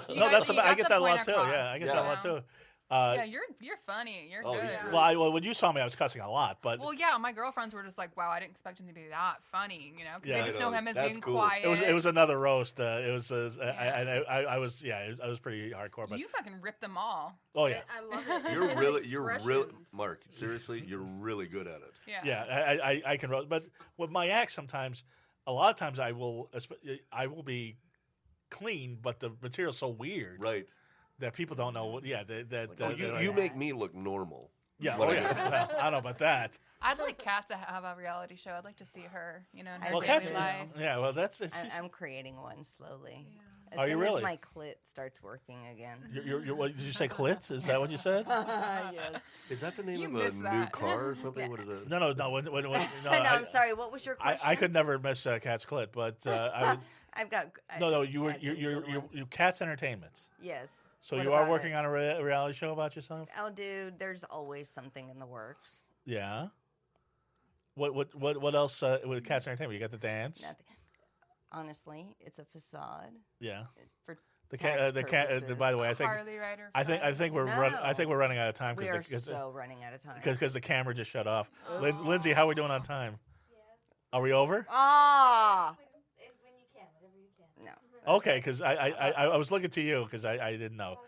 You No, got- that's you I got get the that a lot point too. across, Yeah, I get Yeah. that a lot too. Yeah, you're funny. You're Oh, good. you're great. Well, when you saw me, I was cussing a lot, but Well, yeah, my girlfriends were just like, "Wow, I didn't expect him to be that funny," you know, because Yeah. they just You know know, him as that's being cool. quiet. it was another roast. It was I was pretty hardcore, but You fucking ripped them all. oh yeah, I love it. You're His really, expressions. Mark. Seriously, you're really good at it. Yeah. yeah, I can roast. But with my act, sometimes a lot of times I will be clean, but the material's so weird Right. that people don't know. What, yeah, that Oh, you make me look normal. yeah, what oh I yeah. do. Well, I don't know about that. I'd like Kat to have a reality show. I'd like to see her, you know, in her Well, daily Kat's life. yeah. Well, that's it's just, I'm creating one slowly. As Are you soon really? as my clit starts working again. you're what did you say? Clits? Is that what you said? Yes. Is that the name You of a missed new that. car or something? What is it? No. When, no, No, I'm sorry. What was your question? I could never miss Cat's clit, but I would. I've got. No, you were had some good ones. you Cat's Entertainment. Yes. So What you are about working it? on a reality show about yourself? Oh, dude, there's always something in the works. Yeah. What else with Cat's Entertainment? You got the dance. Nothing. Honestly, it's a facade Yeah. for The tax cat. purposes. By the way, Harley rider. I think we're running out of time we are because so running out of time. because the camera just shut off. Oops. Lindsay, how are we doing on time? Are we over? Ah. When you can, whatever you can. No. Okay, because I was looking to you because I didn't know.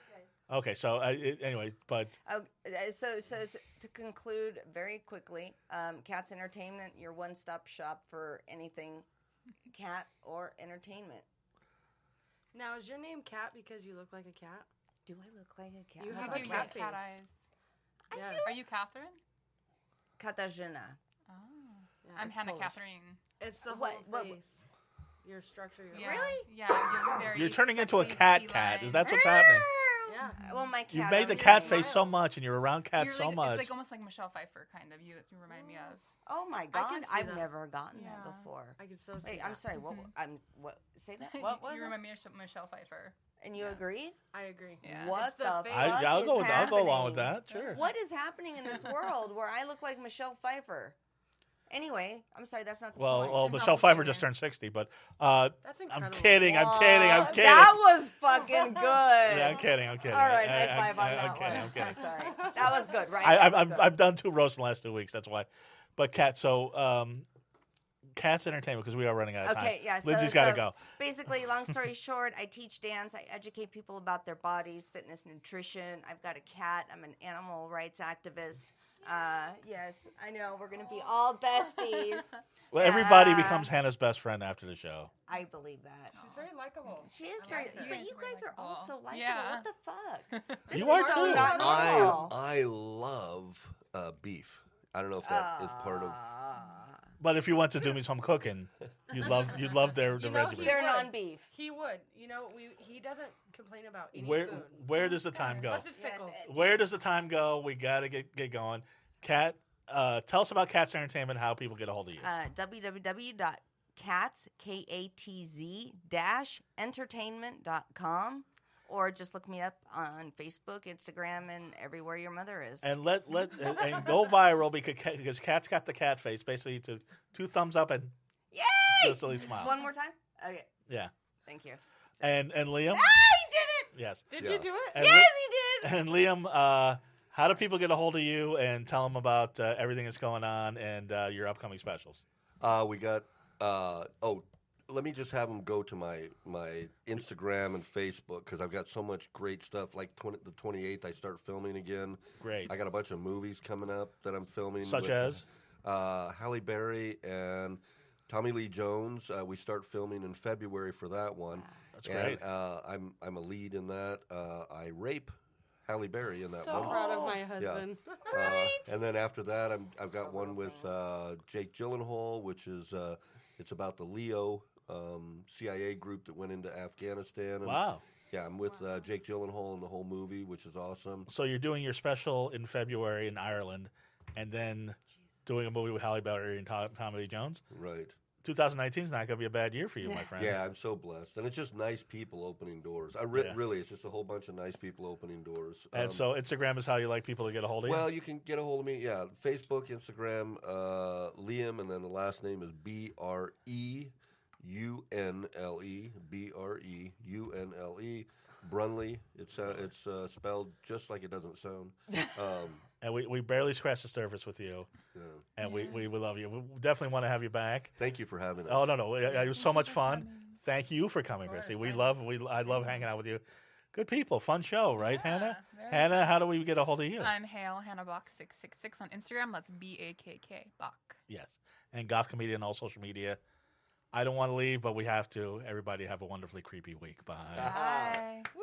Okay, so anyway, but Oh, so to conclude very quickly, Cat's Entertainment, your one-stop shop for anything cat or entertainment. Now, is your name Kat because you look like a cat? Do I look like a cat? You You have How do a about got cat cat face. eyes. Yes. Are you Catherine? Katarzyna. Oh. I'm It's Hannah Polish. Catherine. It's the What- whole what- face. Your structure. Your Yeah. Really? Yeah. You're very. You're turning into a sexy, cat. feline. Is that what's happening? Yeah. Well, my cat. You've made the only cat smiles. face so much, and you're around cats You're so like, much. It's like almost like Michelle Pfeiffer, kind of. You remind me of. Oh my I can god! see I've that. never gotten Yeah. that before. I can so see Wait, that. I'm sorry. What? What? Say that. What was you it? remind me of Michelle Pfeiffer. And you Yes. agreed? I agree. Yeah. What It's the the face. fuck I'll is go. I'll go along with happening? that. Sure. What is happening in this world where I look like Michelle Pfeiffer? Anyway, I'm sorry. That's not the point. Well, It's Michelle Pfeiffer just complicated. turned 60, but That's I'm incredible. kidding. I'm kidding. That was fucking good. Yeah, I'm kidding. All right, high five on that I'm kidding. one. I'm kidding. I'm sorry. That was good, right? That was good. I've done 2 roasts in the last 2 weeks. That's why. But Kat, so Kat's Entertainment, because we are running out of time. Okay, yeah. Lindsay's got to so go. Basically, long story short, I teach dance. I educate people about their bodies, fitness, nutrition. I've got a cat. I'm an animal rights activist. Yes, I know. We're going to be all besties. Well, everybody Yeah. becomes Hannah's best friend after the show. I believe that. She's very likable. She is I very, like her. but She's you very guys are all likable. so likable. Yeah. What the fuck? This You is are so too. not normal. I love beef. I don't know if that is part of. But if you want to do me some cooking, you'd love the You know, regimen. They're would. non-beef. He would. You know, he doesn't complain about any Where food. does the time go? Unless it's Yes, pickles. Where does the time go? We gotta get going. Kat, tell us about Kat's Entertainment. How people get a hold of you. www.katz, or just look me up on Facebook, Instagram, and everywhere your mother is. And let and go viral because Kat's got the cat face. Basically, to 2 thumbs up and Yay! a silly smile. One more time? Okay. Yeah. Thank you. And Liam. I did it! Yes. Did Yeah. you do it? And Yes, he did! And Liam, how do people get a hold of you and tell them about everything that's going on and your upcoming specials? We got. Let me just have them go to my Instagram and Facebook because I've got so much great stuff. Like the 28th, I start filming again. Great. I got a bunch of movies coming up that I'm filming. Such with, as? Halle Berry and Tommy Lee Jones. We start filming in February for that one. That's great. And I'm a lead in that. I rape Halle Berry in that So one. proud of my husband. And then after that, I've got one with Jake Gyllenhaal, which is it's about the Leo CIA group that went into Afghanistan. And, Wow. Yeah, I'm with Jake Gyllenhaal in the whole movie, which is awesome. So you're doing your special in February in Ireland, and then doing a movie with Halle Berry and Tommy Lee Jones. Right. 2019 is not going to be a bad year for you, my friend. Yeah, I'm so blessed, and it's just nice people opening doors. Yeah. Really, it's just a whole bunch of nice people opening doors. And so Instagram is how you like people to get a hold of you? Well, you can get a hold of me. Yeah, Facebook, Instagram, Liam, and then the last name is Breunle. Brunley. It's spelled just like it doesn't sound. And we barely scratched the surface with you. Yeah. And we love you. We definitely want to have you back. Thank you for having us. Oh, no. It was so much fun. Thank you for coming, Of course, Kristy. thank I love hanging out with you. Good people. Fun show, right, Yeah, Hannah? very Hannah, fun. how do we get a hold of you? I'm Hannah Bakk 666 on Instagram. That's BAKK Bakk. Yes. And Goth Comedian on all social media. I don't want to leave, but we have to. Everybody have a wonderfully creepy week. Bye. Bye. Woo!